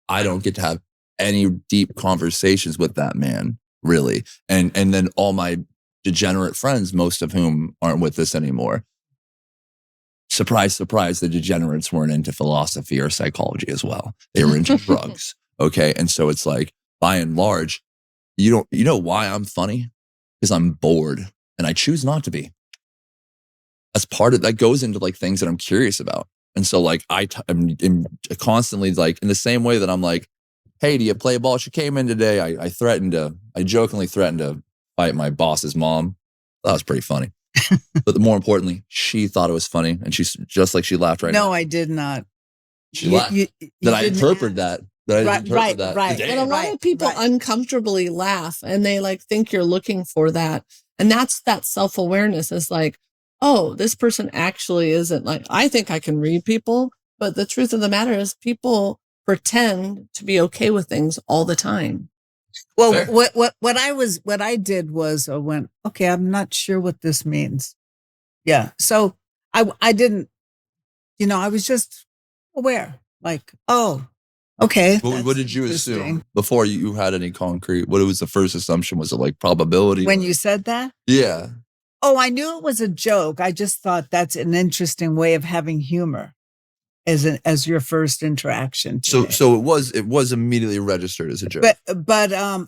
I don't get to have any deep conversations with that man, really. And then all my degenerate friends, most of whom aren't with us anymore. Surprise, surprise, the degenerates weren't into philosophy or psychology as well. They were into drugs. Okay. And so it's like, by and large, you know why I'm funny? Because I'm bored and I choose not to be. That's part of that goes into things that I'm curious about. And so I'm constantly in the same way that I'm like, hey, do you play ball? She came in today. I jokingly threatened to fight my boss's mom. That was pretty funny. But more importantly, she thought it was funny. And she's just like she laughed right now. No, I did not. She laughed. I interpreted that. Right. But a lot of people uncomfortably laugh and they think you're looking for that. And that's that self-awareness is oh, this person actually isn't I think I can read people. But the truth of the matter is people pretend to be okay with things all the time. Well, what I did was I went, okay, I'm not sure what this means. Yeah. So I didn't, I was just aware, oh, okay. What did you assume before you had any concrete? What was the first assumption? Was it probability? When you said that? Yeah. Oh, I knew it was a joke. I just thought that's an interesting way of having humor as your first interaction. Today. So it was immediately registered as a joke. But I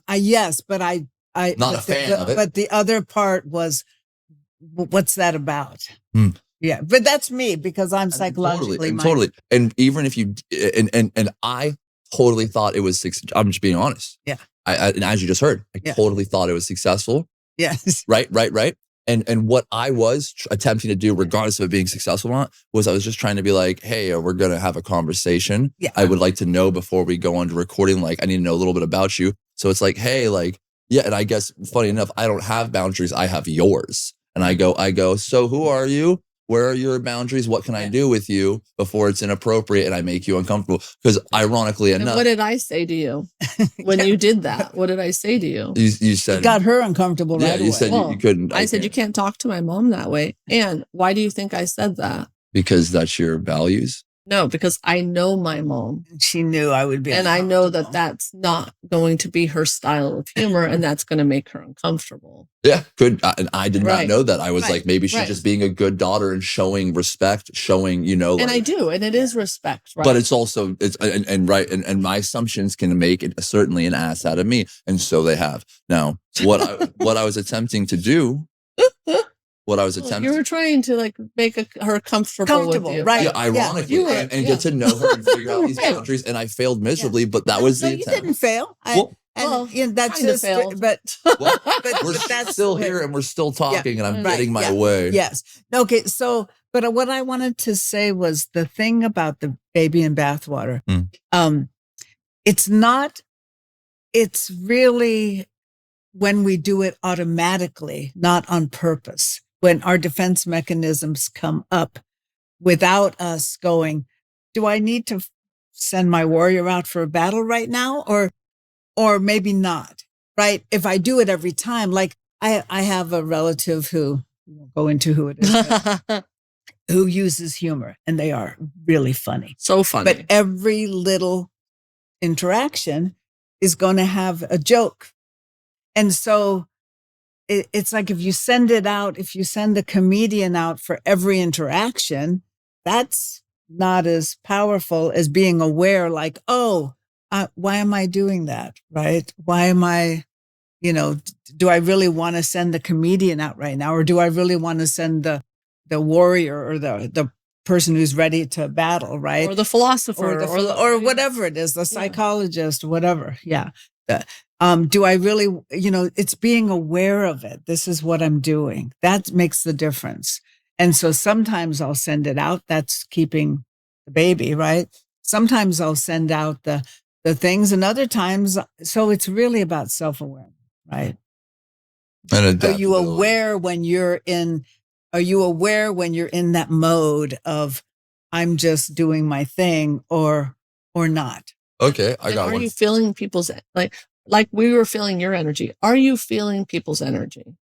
not a fan of it. But the other part was, what's that about? Yeah, but that's me because I'm psychologically totally. And even if you and I totally thought it was. I'm just being honest. Yeah. And as you just heard, I totally thought it was successful. Yes. Right. And what I was attempting to do, regardless of it being successful or not, was I was just trying to be like, hey, we're going to have a conversation. Yeah. I would like to know before we go on to recording, I need to know a little bit about you. So it's hey, and I guess funny enough, I don't have boundaries. I have yours. And I go, so who are you? Where are your boundaries? What can I do with you before it's inappropriate and I make you uncomfortable? Because ironically enough. And what did I say to you when you did that? What did I say to you? You said. It got her uncomfortable right away. You said you couldn't. I said, you can't talk to my mom that way. And why do you think I said that? Because that's your values? No, because I know my mom. She knew I would be and I know that that's not going to be her style of humor, and that's going to make her uncomfortable. Yeah, good. And I did not know that. I was like, maybe she's Right. just being a good daughter and showing respect, showing, you know. And I do, and it is respect, right? But it's also, and my assumptions can make it certainly an ass out of me, and so they have. Now, what I was attempting to do. You were trying to like make her comfortable with you. Right? Yeah, ironically, and get to know her and figure out these boundaries. And I failed miserably, but that was the attempt. You didn't fail. That's just. Failed. But we're still here and we're still talking, and I'm getting my way. Yes. Okay. So, but what I wanted to say was the thing about the baby in bathwater. It's not. It's really when we do it automatically, not on purpose. When our defense mechanisms come up without us going, do I need to send my warrior out for a battle right now? Or maybe not, right? If I do it every time, like I have a relative who, we won't go into who it is, who uses humor, and they are really funny. So funny. But every little interaction is going to have a joke. And so it's like if you send a comedian out for every interaction, that's not as powerful as being aware, like, why am I doing that? Right? Why am I, do I really want to send the comedian out right now? Or do I really want to send the warrior or the person who's ready to battle, right? Or the philosopher or whatever it is, the psychologist, whatever. Yeah. Do I really, it's being aware of it. This is what I'm doing. That makes the difference. And so sometimes I'll send it out. That's keeping the baby, right? Sometimes I'll send out the things, and other times. So it's really about self-awareness, right? And Are you aware when you're in that mode of I'm just doing my thing or not? Okay, I got one. Are you feeling people's, like we were feeling your energy? Are you feeling people's energy?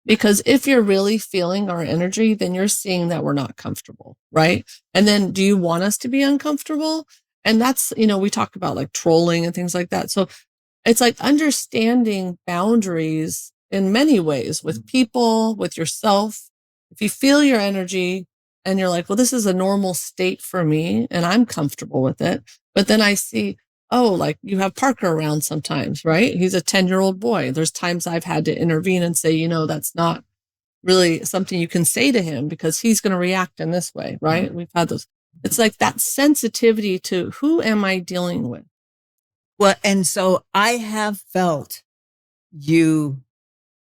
Because if you're really feeling our energy, then you're seeing that we're not comfortable, right? And then do you want us to be uncomfortable? And that's, we talk about like trolling and things like that. So it's like understanding boundaries in many ways with people, with yourself. If you feel your energy and you're like, well, this is a normal state for me and I'm comfortable with it. But then I see, like you have Parker around sometimes, right? He's a 10-year-old boy. There's times I've had to intervene and say, that's not really something you can say to him because he's going to react in this way, right? We've had those. It's like that sensitivity to who am I dealing with? Well, and so I have felt you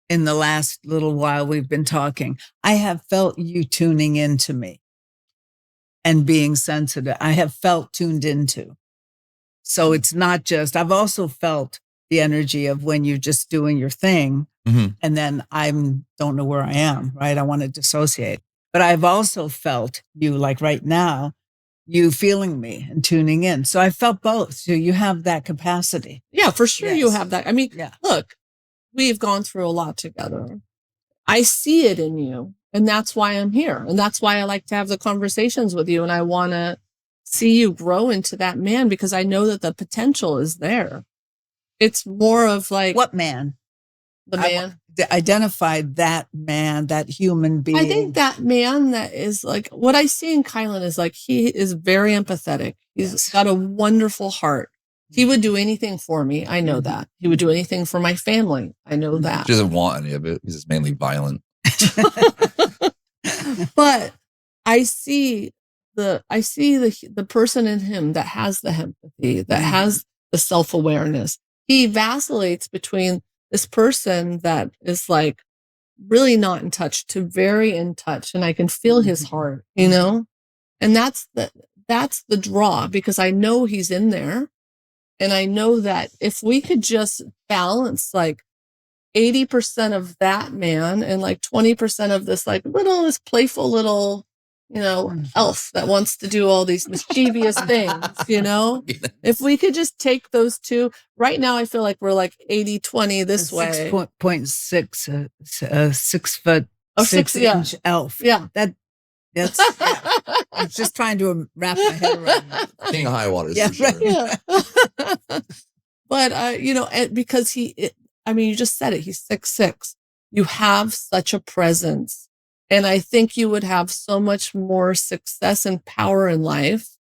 in the last little while we've been talking. I have felt you tuning into me and being sensitive. I have felt tuned into. So it's not just, I've also felt the energy of when you're just doing your thing and then don't know where I am, right? I want to dissociate. But I've also felt you, like right now, you feeling me and tuning in. So I felt both. So you have that capacity. Yeah, for sure. Yes. You have that. I mean, look, we've gone through a lot together. I see it in you, and that's why I'm here. And that's why I like to have the conversations with you. And I want to see you grow into that man because I know that the potential is there. It's more of like... What man? The man. Identified that man, that human being. I think that man that is like, what I see in Kylen is like, he is very empathetic. He's got a wonderful heart. He would do anything for me. I know that. He would do anything for my family. I know that. He doesn't want any of it. He's just mainly violent. But I see the person in him that has the empathy, that has the self-awareness. He vacillates between this person that is like really not in touch to very in touch. And I can feel his heart, and that's the draw because I know he's in there. And I know that if we could just balance like 80% of that man and like 20% of this like this playful little, elf that wants to do all these mischievous things, If we could just take those two right now, I feel like we're like 80-20 this way. 6.6, 6 foot, 6-inch elf. Yeah. That's I'm just trying to wrap my head around that. King of high waters. Yeah, For sure. right. Yeah. But, because you just said it, he's 6'6". You have such a presence. And I think you would have so much more success and power in life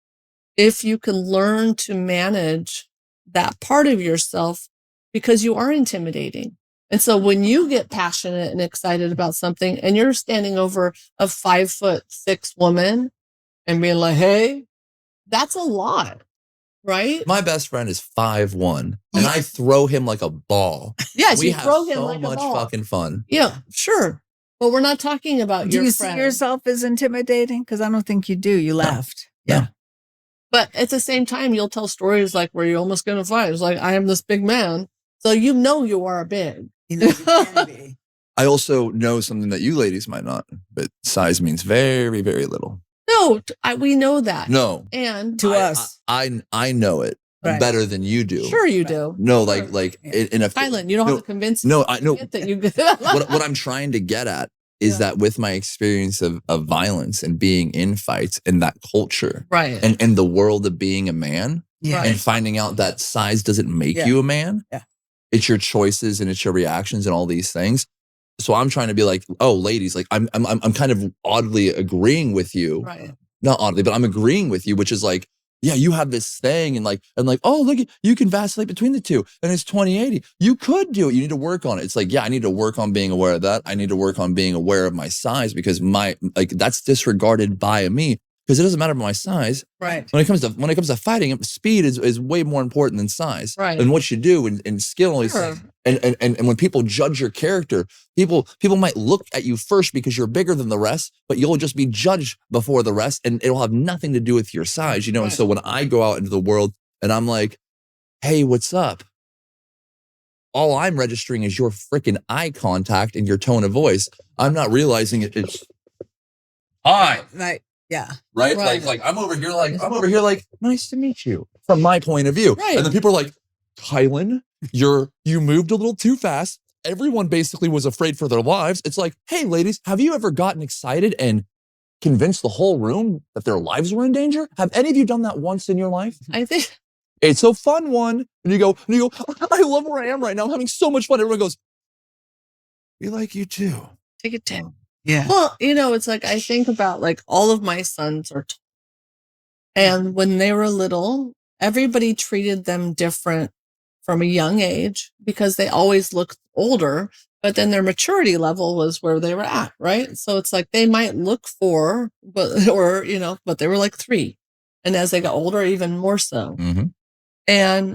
if you can learn to manage that part of yourself, because you are intimidating. And so when you get passionate and excited about something and you're standing over a 5'6" woman and being like, hey, that's a lot, right? My best friend is 5'1", and I throw him like a ball. Yes, we you have throw him so like much a ball. fucking fun. Yeah, sure. But we're not talking about Do your you friend. see yourself as intimidating? Because I don't think you do. You laughed. No. Yeah. But at the same time, you'll tell stories like where you're almost going to fight. It's like, I am this big man. So you are big. You can be. I also know something that you ladies might not, but size means very, very little. No, we know that. No. And To us. I know it Right. better than you do. Sure you do. No, Sure. like in a Kylen, you don't have to convince No, I know that you what I'm trying to get at is that with my experience of violence and being in fights and that culture, right. and the world of being a man, Yeah. and finding out that size doesn't make you a man. Yeah. It's your choices and it's your reactions and all these things. So I'm trying to be like, oh, ladies, like I'm kind of oddly agreeing with you. Right. Not oddly, but I'm agreeing with you, which is like, yeah, you have this thing and like, oh, look, you can vacillate between the two and it's 20/80. You could do it. You need to work on it. It's like, yeah, I need to work on being aware of that. I need to work on being aware of my size, because that's disregarded by me, because it doesn't matter about my size. Right. When it comes to fighting, speed is way more important than size. Right. And what you do and skill and all these things. And when people judge your character, people might look at you first because you're bigger than the rest, but you'll just be judged before the rest, and it'll have nothing to do with your size, Right. And so when I go out into the world and I'm like, hey, what's up? All I'm registering is your freaking eye contact and your tone of voice. I'm not realizing it's hi. Right. Yeah. Right? Right. Like I'm over here like, nice to meet you, from my point of view. Right. And then people are like, Kylen, you moved a little too fast. Everyone basically was afraid for their lives. It's like, hey, ladies, have you ever gotten excited and convinced the whole room that their lives were in danger? Have any of you done that once in your life? I think It's a fun one. And you go, I love where I am right now. I'm having so much fun. Everyone goes, we like you too. take it down. Yeah. Well, it's like I think about like all of my sons are tall. And when they were little, everybody treated them different from a young age because they always looked older, but then their maturity level was where they were at, right? So it's like they might look 4, but they were like 3. And as they got older, even more so. Mm-hmm.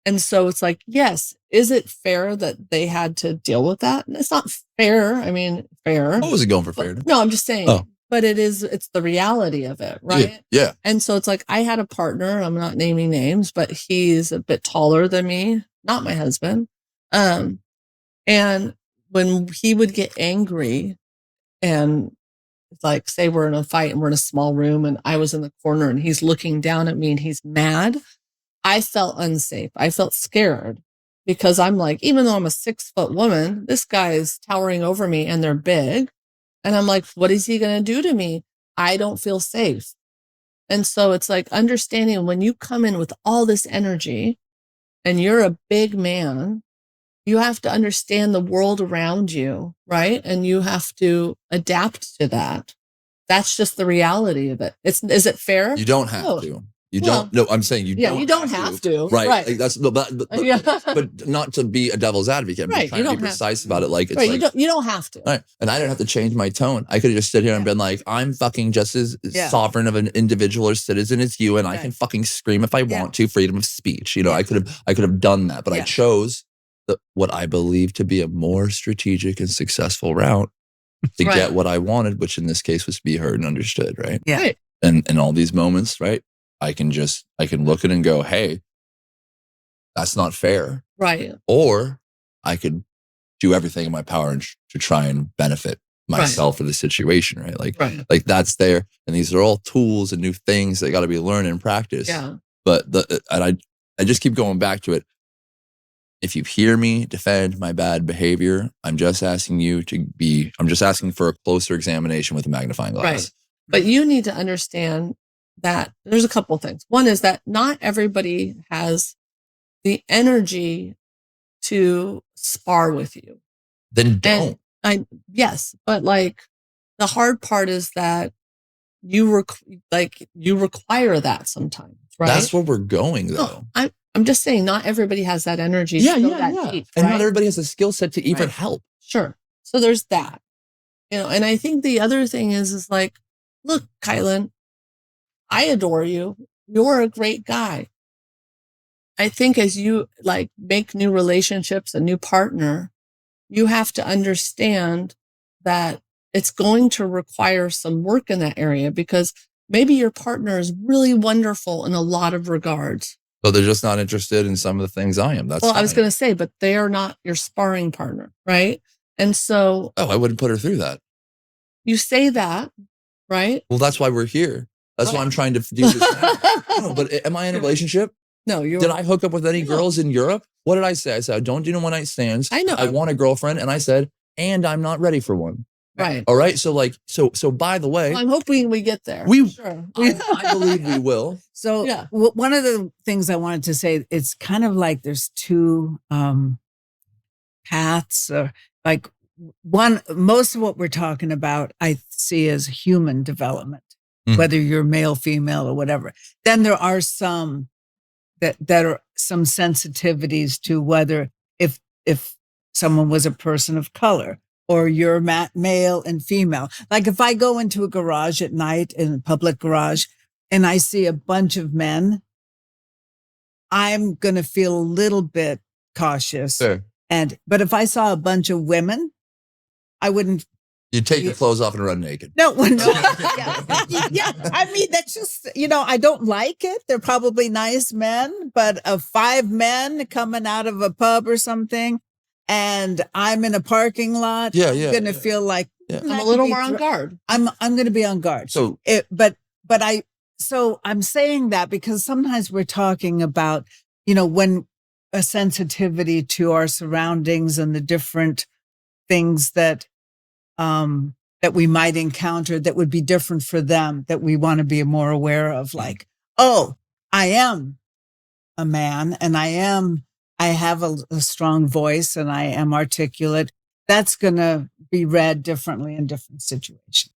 And so it's like, yes, is it fair that they had to deal with that? And it's not fair. I mean, fair. What was it going for fair? No, I'm just saying. Oh. But it's the reality of it, right? Yeah. And so it's like I had a partner, I'm not naming names, but he's a bit taller than me, not my husband. And when he would get angry and like say we're in a fight and we're in a small room and I was in the corner and he's looking down at me and he's mad, I felt unsafe. I felt scared because I'm like, even though I'm a 6-foot woman, this guy is towering over me and they're big. And I'm like, what is he going to do to me? I don't feel safe. And so it's like understanding when you come in with all this energy and you're a big man, you have to understand the world around you, right? And you have to adapt to that. That's just the reality of it. Is it fair? You don't have to. You don't. No, I'm saying you don't have to. Right. Right. Like that's but not to be a devil's advocate. I'm Right. trying to be precise about it. Like it's right. like, You don't have to. Right. And I didn't have to change my tone. I could have just stood here and been like, I'm fucking just as sovereign of an individual or citizen as you, and I can fucking scream if I want to. Freedom of speech. I could have done that, but I chose what I believe to be a more strategic and successful route to get what I wanted, which in this case was to be heard and understood. Right. Yeah. Right. And in all these moments, right, I can look at it and go, hey, that's not fair. Right. Or I could do everything in my power to try and benefit myself in the situation, right? Like that's there. And these are all tools and new things that got to be learned and practiced. Yeah. But I just keep going back to it. If you hear me defend my bad behavior, I'm just asking for a closer examination with a magnifying glass. Right. But you need to understand that there's a couple of things. One is that not everybody has the energy to spar with you. Then don't. Yes, but like the hard part is that you require that sometimes, right? That's where we're going, though. No, I'm just saying, not everybody has that energy. Yeah. Deep, and right? not everybody has the skill set to even help. Sure. So there's that, and I think the other thing is like, look, Kylen, I adore you. You're a great guy. I think as you like make new relationships, a new partner, you have to understand that it's going to require some work in that area, because maybe your partner is really wonderful in a lot of regards. But they're just not interested in some of the things I am. That's fine. I was going to say, but they are not your sparring partner, right? And so... I wouldn't put her through that. You say that, right? Well, that's why we're here. That's why I'm trying to do this now. No, but am I in a relationship? No, Did I hook up with any girls in Europe? What did I say? I said, I don't do no one-night stands. I know. I want a girlfriend. And I said, and I'm not ready for one. Right. All right. So by the way, I'm hoping we get there. Sure. I believe we will. So one of the things I wanted to say, it's kind of like there's two paths, or like most of what we're talking about, I see as human development, whether you're male, female, or whatever. Then there are some that are some sensitivities to whether if someone was a person of color, or you're male and female. Like if I go into a garage at night, in a public garage, and I see a bunch of men, I'm going to feel a little bit cautious. Sure. But if I saw a bunch of women, I wouldn't. You'd take your clothes off and run naked. No. Yeah. I mean, that's just, I don't like it. They're probably nice men, but of 5 men coming out of a pub or something, and I'm in a parking lot, I'm going to feel like I'm a little more on guard. I'm going to be on guard. So, so I'm saying that because sometimes we're talking about, when a sensitivity to our surroundings and the different things that we might encounter that would be different for them, that we want to be more aware of, like, oh, I am a man and I have a strong voice and I am articulate. That's going to be read differently in different situations.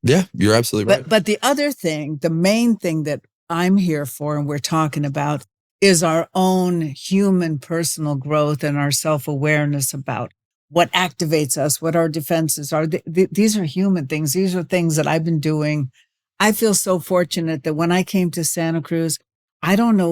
Yeah, you're absolutely right. But the other thing, the main thing that I'm here for and we're talking about is our own human personal growth and our self-awareness about what activates us, what our defenses are. These are human things. These are things that I've been doing. I feel so fortunate that when I came to Santa Cruz, I don't know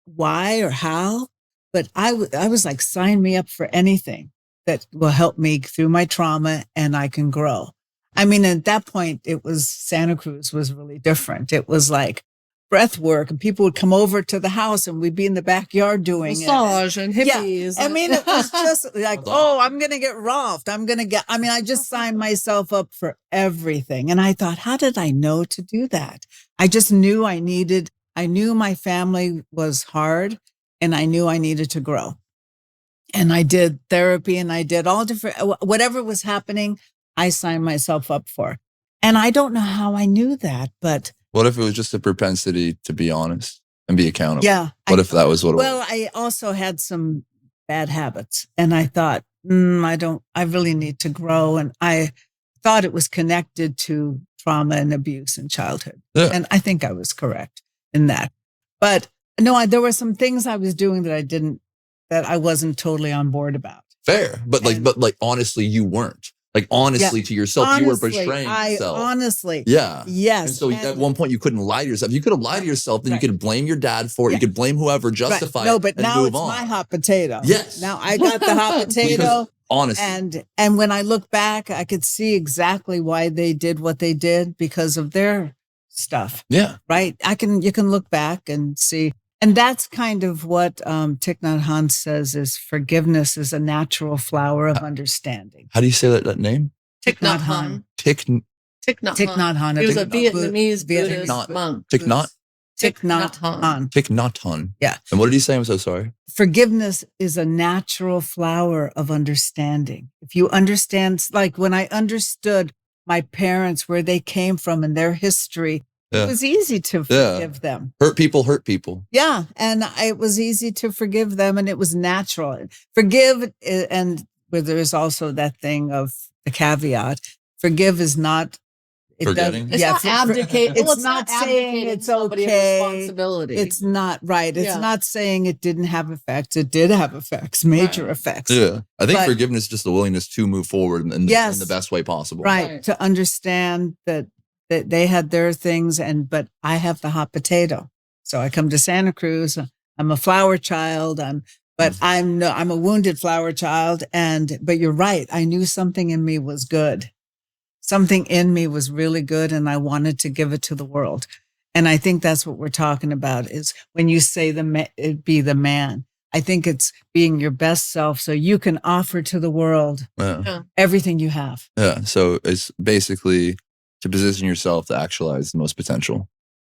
why or how, but I was like, sign me up for anything that will help me through my trauma and I can grow. I mean, at that point, Santa Cruz was really different. It was like breath work, and people would come over to the house and we'd be in the backyard doing massage and hippies. Yeah. I mean, it was just like, oh, I'm going to get rolfed. I just signed myself up for everything. And I thought, how did I know to do that? I just knew I knew my family was hard and I knew I needed to grow. And I did therapy and I did all different, whatever was happening, I signed myself up for. And I don't know how I knew that, but what if it was just a propensity to be honest and be accountable? Yeah. What if that was what it was? Well, I also had some bad habits and I thought, I really need to grow. And I thought it was connected to trauma and abuse in childhood. Yeah. And I think I was correct in that. But no, there were some things I was doing that I wasn't totally on board about. Fair. But honestly, you weren't. Like, honestly, to yourself, you were betraying yourself. Honestly. Yeah. Yes. And so at one point, you couldn't lie to yourself. You could have lied to yourself, then you could blame your dad for it. You could blame whoever, justify it. No, but and now move it's on. my hot potato. Yes. Now I got the hot potato. Honestly. And when I look back, I could see exactly why they did what they did because of their stuff. Yeah. Right. You can look back and see. And that's kind of what Thich Nhat Hanh says is forgiveness is a natural flower of understanding. How do you say that name? Thich Nhat Hanh. Thich Nhat Hanh. He was a Vietnamese Buddhist monk. Thich Nhat Hanh. Thich Nhat Hanh. Yeah. And what did he say? I'm so sorry. Forgiveness is a natural flower of understanding. If you understand, like when I understood my parents, where they came from and their history, it was easy to forgive them. Hurt people. Yeah. And it was easy to forgive them, and it was natural. Forgive, and where there is also that thing of the caveat, forgive is not forgetting. It's not abdicate. It's not saying it's okay. Responsibility. It's not right. It's not saying it didn't have effects. It did have effects, major effects. Yeah. I think forgiveness is just the willingness to move forward in the best way possible. Right. To understand that they had their things, but I have the hot potato. So I come to Santa Cruz. I'm a flower child. But I'm a wounded flower child. But you're right. I knew something in me was good. Something in me was really good, and I wanted to give it to the world. And I think that's what we're talking about, is when you say be the man. I think it's being your best self so you can offer to the world everything you have. Yeah. So it's basically to position yourself to actualize the most potential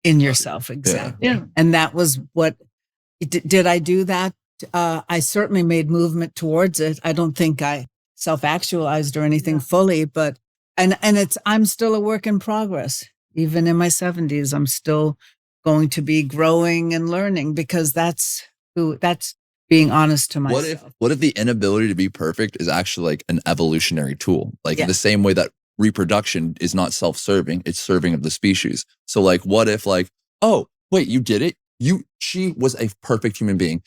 in yourself. Exactly. Yeah. And that was what, did I do that? I certainly made movement towards it. I don't think I self-actualized or anything fully, but I'm still a work in progress. Even in my 70s, I'm still going to be growing and learning, because that's being honest to myself. What if the inability to be perfect is actually like an evolutionary tool? Like in the same way that reproduction is not self-serving, it's serving of the species. So like, what if like, oh, wait, you did it. She was a perfect human being.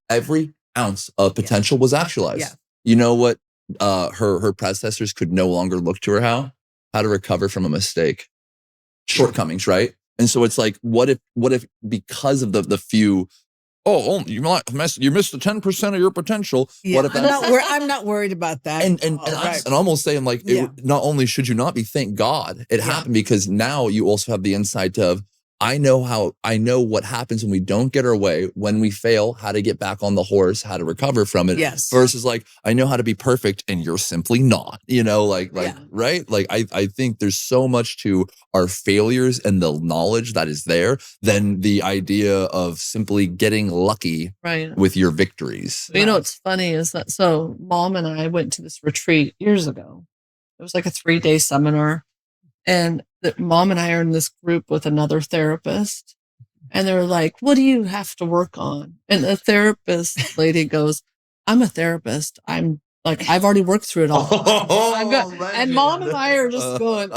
Every ounce of potential was actualized. Yeah. You know what? Her predecessors could no longer look to her how to recover from a mistake, shortcomings, right? And so it's like, what if because of the few, you missed the 10% of your potential. Yeah. What if I'm not worried about that. And I'm almost saying like, not only should you not be, thank God it happened, because now you also have the insight of, I know what happens when we don't get our way, when we fail, how to get back on the horse, how to recover from it. Yes. Versus like, I know how to be perfect and you're simply not, right? Like I think there's so much to our failures and the knowledge that is there than the idea of simply getting lucky with your victories. You know, what's funny is that, so Mom and I went to this retreat years ago. It was like a 3-day seminar. And Mom and I are in this group with another therapist, and they're like, what do you have to work on? And the therapist lady goes, I'm a therapist. I'm like, I've already worked through it all. And Mom and I are just going,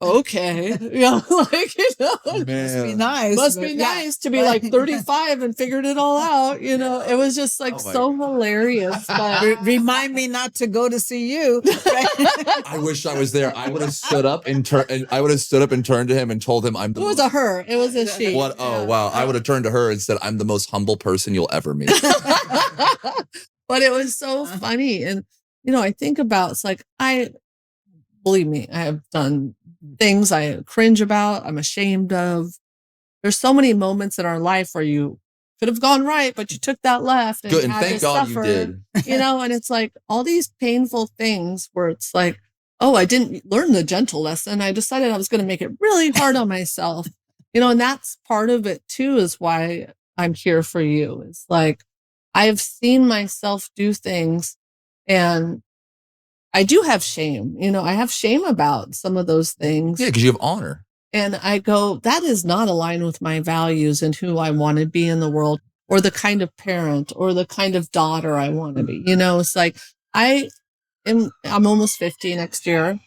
okay. Must be nice. Must be nice to be like 35 and figured it all out. It was just like so hilarious. But remind me not to go to see you. I wish I was there. I would have stood up and turned to him and told him it was a her. It was a she. What? Oh, wow. I would have turned to her and said, I'm the most humble person you'll ever meet. But it was so funny. And, I think about, it's like, believe me, I have done things I cringe about, I'm ashamed of. There's so many moments in our life where you could have gone right, but you took that left. And good, and thank God you did. And it's like all these painful things where it's like, I didn't learn the gentle lesson. I decided I was going to make it really hard on myself. And that's part of it too, is why I'm here for you. It's like, I've seen myself do things, and I do have shame. I have shame about some of those things. Yeah, because you have honor. And I go, that is not aligned with my values and who I want to be in the world, or the kind of parent or the kind of daughter I want to be. It's like, I'm almost 50 next year.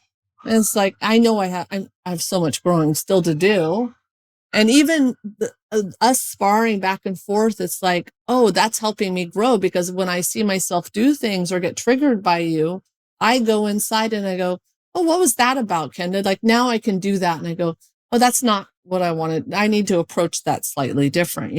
And it's like, I know I have so much growing still to do. And even us sparring back and forth, it's like, that's helping me grow, because when I see myself do things or get triggered by you, I go inside and I go, what was that about, Kenda? Like, now I can do that. And I go, that's not what I wanted. I need to approach that slightly different,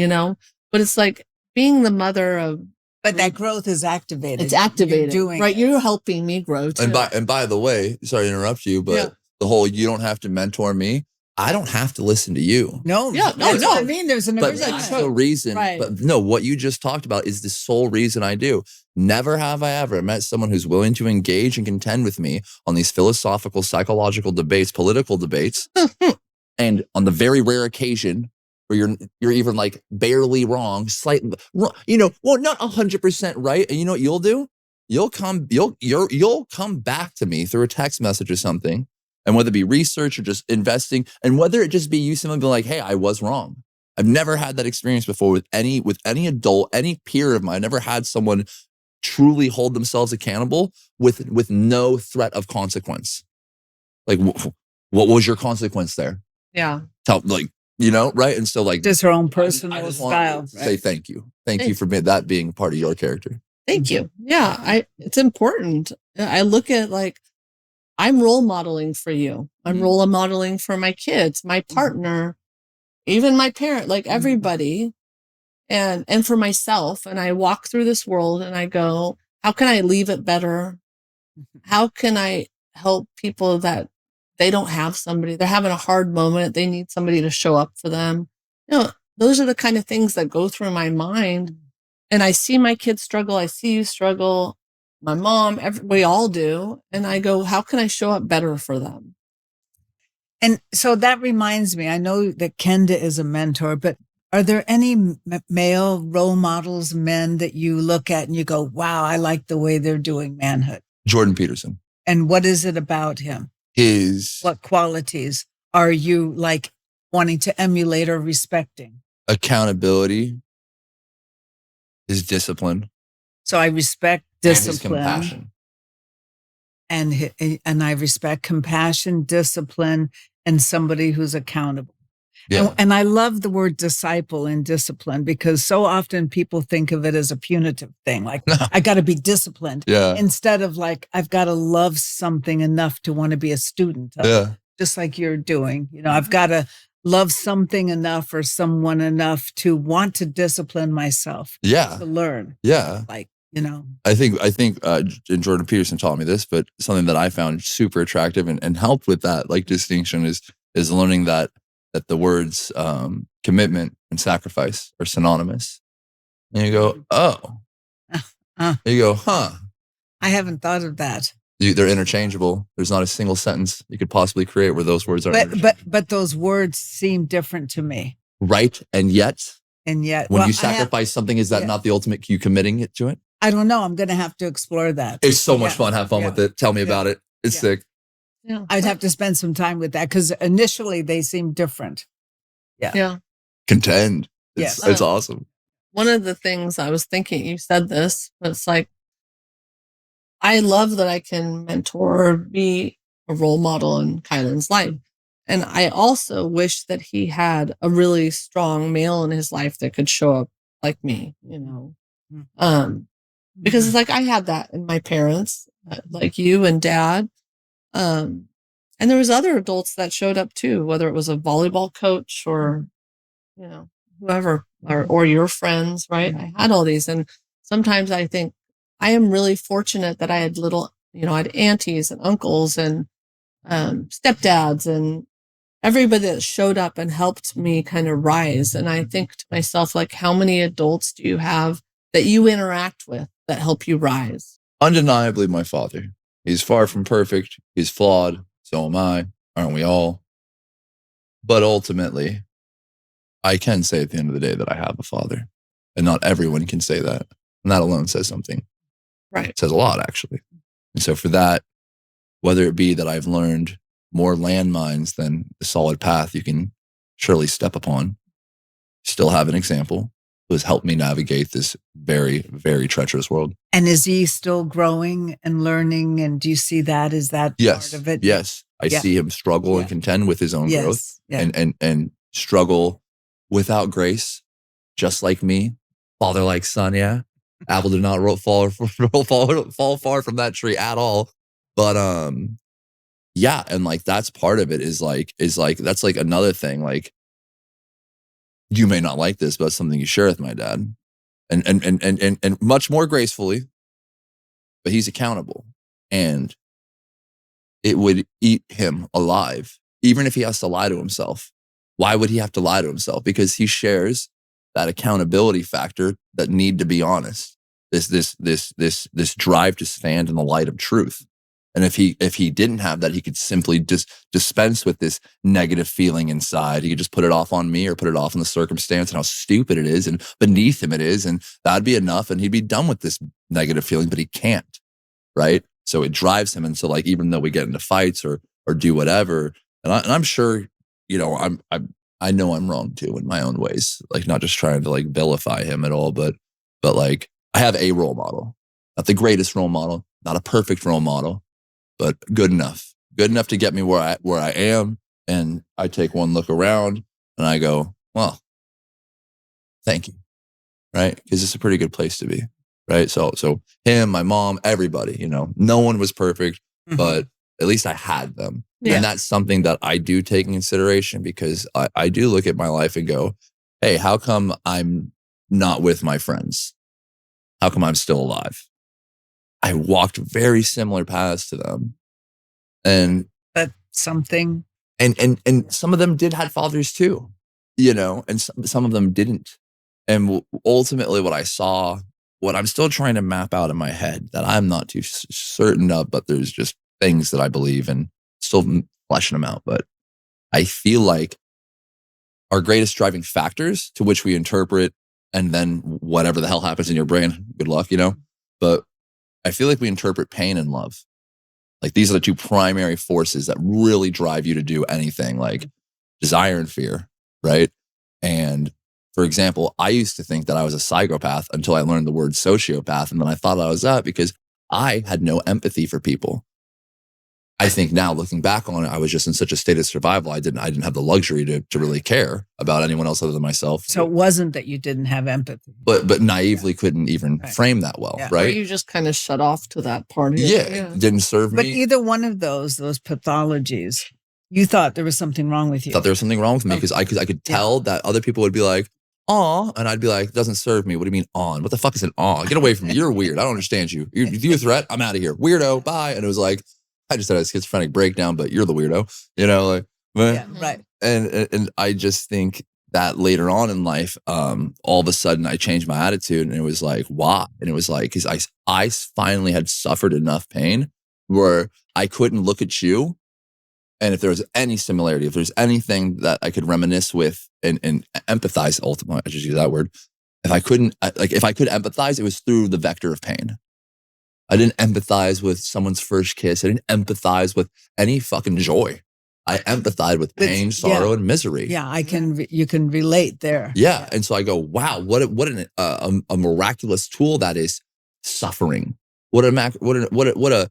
But it's like being the mother of. But that growth is activated. It's activated. You're helping me grow too. And by the way, sorry to interrupt you, but the whole, you don't have to mentor me. I don't have to listen to you. No. Yeah, no. I mean, there's an But agreement. that's the reason. Right. But no, what you just talked about is the sole reason I do. Never have I ever met someone who's willing to engage and contend with me on these philosophical, psychological debates, political debates. And on the very rare occasion where you're even like barely wrong, slightly wrong, well, not 100% right. And you know what you'll do? You'll come back to me through a text message or something. And whether it be research or just investing, and whether it just be you simply being like, hey, I was wrong. I've never had that experience before with any adult, any peer of mine. I never had someone truly hold themselves accountable with no threat of consequence. Like, what was your consequence there? Yeah. Right? And so like just her own personal I just style. Say thank you. Thank you for that being part of your character. Thank you. Yeah. It's important. I look at like, I'm role modeling for you. I'm role modeling for my kids, my partner, even my parent, like everybody, and for myself. And I walk through this world and I go, how can I leave it better? How can I help people that they don't have somebody, they're having a hard moment, they need somebody to show up for them? Those are the kind of things that go through my mind. And I see my kids struggle. I see you struggle. My mom, we all do. And I go, how can I show up better for them? And so that reminds me, I know that Kenda is a mentor, but are there any male role models, men that you look at and you go, wow, I like the way they're doing manhood? Jordan Peterson. And what is it about him? What qualities are you like wanting to emulate or respecting? Accountability, his discipline. So I respect discipline. His compassion. And I respect compassion, discipline, and somebody who's accountable. Yeah. And I love the word disciple and discipline because so often people think of it as a punitive thing. Like, I got to be disciplined. Yeah. Instead of like, I've got to love something enough to want to be a student of it, just like you're doing. I've got to love something enough or someone enough to want to discipline myself. Yeah. To learn. Yeah. Like, I think, and Jordan Peterson taught me this, but something that I found super attractive and helped with that like distinction is learning that the words commitment and sacrifice are synonymous. And you go, oh. You go, huh. I haven't thought of that. They're interchangeable. There's not a single sentence you could possibly create where those words are. But those words seem different to me. Right. And yet when you sacrifice something, is that not the ultimate you committing it to it? I don't know. I'm going to have to explore that. It's so much fun. Have fun with it. Tell me about it. It's sick. Yeah. I'd have to spend some time with that because initially they seem different. Yeah. Contend. It's awesome. One of the things I was thinking, you said this, but it's like, I love that I can mentor or be a role model in Kylen's life. And I also wish that he had a really strong male in his life that could show up like me, because it's like, I had that in my parents, like you and dad. And there was other adults that showed up too, whether it was a volleyball coach or, whoever, or your friends, right? I had all these. And sometimes I think I am really fortunate that I had I had aunties and uncles and stepdads and everybody that showed up and helped me kind of rise. And I think to myself, like, how many adults do you have that you interact with that help you rise? Undeniably, my father. He's far from perfect. He's flawed. So am I. Aren't we all? But ultimately, I can say at the end of the day that I have a father. And not everyone can say that. And that alone says something. Right. It says a lot, actually. And so for that, whether it be that I've learned more landmines than the solid path you can surely step upon, still have an example who has helped me navigate this very, very treacherous world. And is he still growing and learning? And do you see that? Is that part of it? Yes. I see him struggle and contend with his own growth and struggle without grace, just like me. Father like son, yeah. Apple did not fall far from that tree at all. But and like that's part of it is like that's like another thing. Like, you may not like this, but it's something you share with my dad. And much more gracefully, but he's accountable. And it would eat him alive even if he has to lie to himself. Why would he have to lie to himself? Because he shares that accountability factor, that need to be honest, this drive to stand in the light of truth. And if he didn't have that, he could simply just dispense with this negative feeling inside. He could just put it off on me or put it off on the circumstance and how stupid it is and beneath him it is. And that'd be enough. And he'd be done with this negative feeling, but he can't. Right. So it drives him into like, even though we get into fights or do whatever. And I'm sure, you know, I know I'm wrong too in my own ways, like not just trying to like vilify him at all, but like I have a role model, not the greatest role model, not a perfect role model, but good enough to get me where I am. And I take one look around and I go, well, thank you. Right. Because it's a pretty good place to be. Right. So him, my mom, everybody, you know, no one was perfect, but at least I had them. Yeah. And that's something that I do take in consideration, because I do look at my life and go, hey, how come I'm not with my friends? How come I'm still alive? I walked very similar paths to them. And that's something. And some of them did have fathers too, you know, and some of them didn't. And ultimately what I saw, what I'm still trying to map out in my head that I'm not too certain of, but there's just things that I believe in, still fleshing them out. But I feel like our greatest driving factors to which we interpret, and then whatever the hell happens in your brain, good luck, you know? But I feel like we interpret pain and love. Like these are the two primary forces that really drive you to do anything, like desire and fear, right? And for example, I used to think that I was a psychopath until I learned the word sociopath. And then I thought I was that because I had no empathy for people. I think now looking back on it, I was just in such a state of survival. I didn't have the luxury to really care about anyone else other than myself. So it wasn't that you didn't have empathy, but naively couldn't even frame that well, right? Or you just kind of shut off to that part. It didn't serve me. But either one of those pathologies, you thought there was something wrong with you. Thought there was something wrong with me because I could tell that other people would be like, aw, and I'd be like, doesn't serve me. What do you mean on? What the fuck is an aw? Get away from me. You're weird. I don't understand you. You're a threat. I'm out of here. Weirdo. Bye. And it was like, I just had a schizophrenic breakdown, but you're the weirdo, you know, like, right. And I just think that later on in life, all of a sudden I changed my attitude, and it was like, why? And it was like, because I finally had suffered enough pain where I couldn't look at you. And if there was any similarity, if there's anything that I could reminisce with and empathize, ultimately, I just use that word. If I could empathize, it was through the vector of pain. I didn't empathize with someone's first kiss. I didn't empathize with any fucking joy. I empathized with pain, sorrow, and misery. Yeah, you can relate there. Yeah. And so I go, wow, what a miraculous tool that is, suffering. What a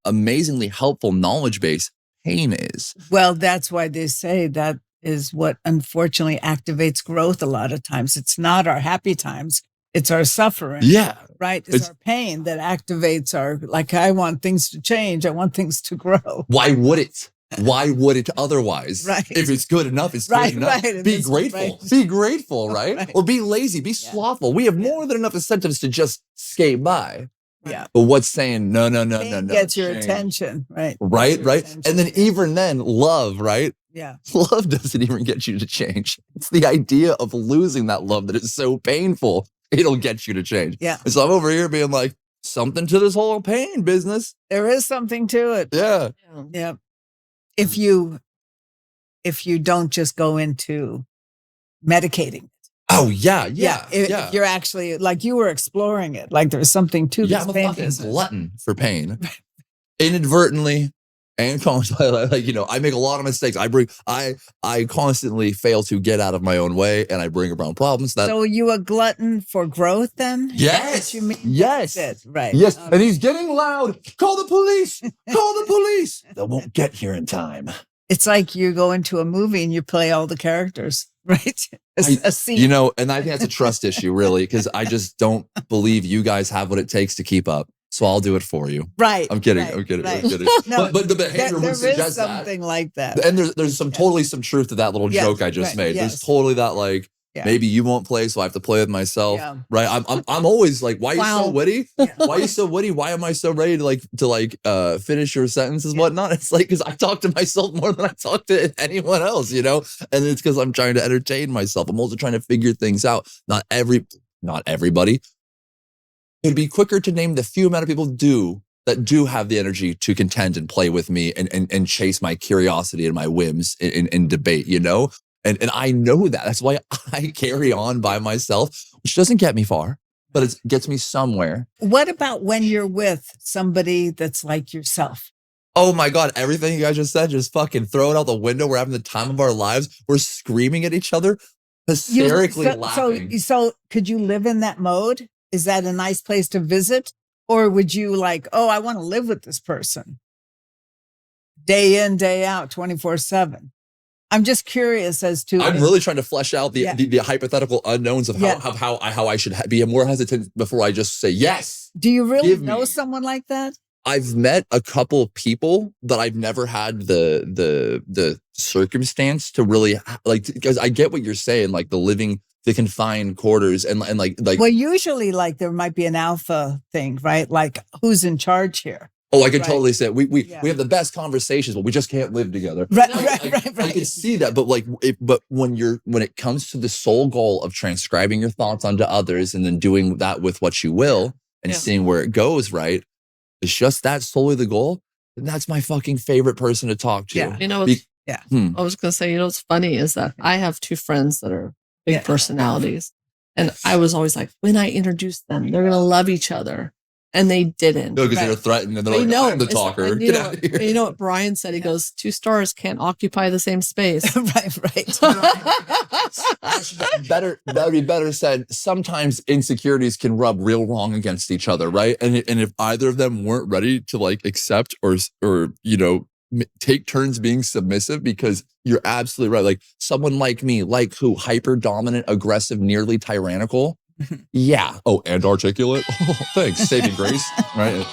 amazingly helpful knowledge base pain is. Well, that's why they say that is what unfortunately activates growth a lot of times. It's not our happy times. It's our suffering. Yeah. Right? It's our pain that activates like, I want things to change. I want things to grow. Why would it? Why would it otherwise? Right. If it's good enough, it's good enough. Right. Be grateful. Right. Be grateful, right? Or be lazy. Be slothful. We have more than enough incentives to just skate by. Yeah. But what's saying, no. Gets your attention. Right. Right. And then even then, love, right? Yeah. Love doesn't even get you to change. It's the idea of losing that love that is so painful. It'll get you to change. Yeah. And so I'm over here being like, something to this whole pain business. There is something to it. Yeah. Yeah. If you don't just go into medicating. Oh, yeah. If you're actually, like, you were exploring it, like there's something to this I'm a pain fucking business. glutton for pain. Inadvertently and constantly, like, you know, I make a lot of mistakes. I constantly fail to get out of my own way, and I bring around problems. So you a glutton for growth then? Yes. You mean? Yes. That's it. Right. Yes. Okay. And he's getting loud. Call the police. Call the police. They won't get here in time. It's like you go into a movie and you play all the characters, right? A scene. You know, and I think that's a trust issue, really, because I just don't believe you guys have what it takes to keep up. So I'll do it for you. Right. I'm kidding. Right, I'm kidding. right. I'm kidding. No, but the behavior would suggest there is something like that. And there's some totally some truth to that little joke I just made. Yes. There's totally that, like, Yeah. Maybe you won't play, so I have to play with myself. Yeah. Right? I'm always like, why are you so witty? Yeah. Why are you so witty? Why am I so ready to finish your sentences and whatnot? It's like, because I talk to myself more than I talk to anyone else, you know? And it's because I'm trying to entertain myself. I'm also trying to figure things out. Not everybody. It'd be quicker to name the few amount of people that do have the energy to contend and play with me and chase my curiosity and my whims in debate, you know? And I know that. That's why I carry on by myself, which doesn't get me far, but it gets me somewhere. What about when you're with somebody that's like yourself? Oh my God, everything you guys just said, just fucking throw it out the window. We're having the time of our lives. We're screaming at each other, hysterically laughing. So could you live in that mode? Is that a nice place to visit? Or would you like, oh, I want to live with this person day in, day out, 24/7? I'm just curious as to. I'm really trying to flesh out the hypothetical unknowns of how I should be more hesitant before I just say yes. Do you really know someone like that? I've met a couple people that I've never had the circumstance to really like, because I get what you're saying, like the confined quarters and like. Well, usually like there might be an alpha thing, right? Like who's in charge here? Oh, I could totally say we have the best conversations, but we just can't live together. Right. I can see that, but when it comes to the sole goal of transcribing your thoughts onto others and then doing that with what you will and seeing where it goes, right? It's just that solely the goal. And that's my fucking favorite person to talk to. Yeah. You know, I was going to say, you know, what's funny is that I have two friends that are big personalities. And I was always like, when I introduce them, they're going to love each other. And they didn't. No, because they're threatened and they're like, I'm the talker. Get out of here. You know what Brian said? He goes, 2 stars can't occupy the same space. Right. That would be better said. Sometimes insecurities can rub real wrong against each other, right? And if either of them weren't ready to like accept or you know, take turns being submissive, because you're absolutely right. Like someone like me, like who? Hyper dominant, aggressive, nearly tyrannical. Yeah. Oh, and articulate. Oh, thanks. Saving grace. Right.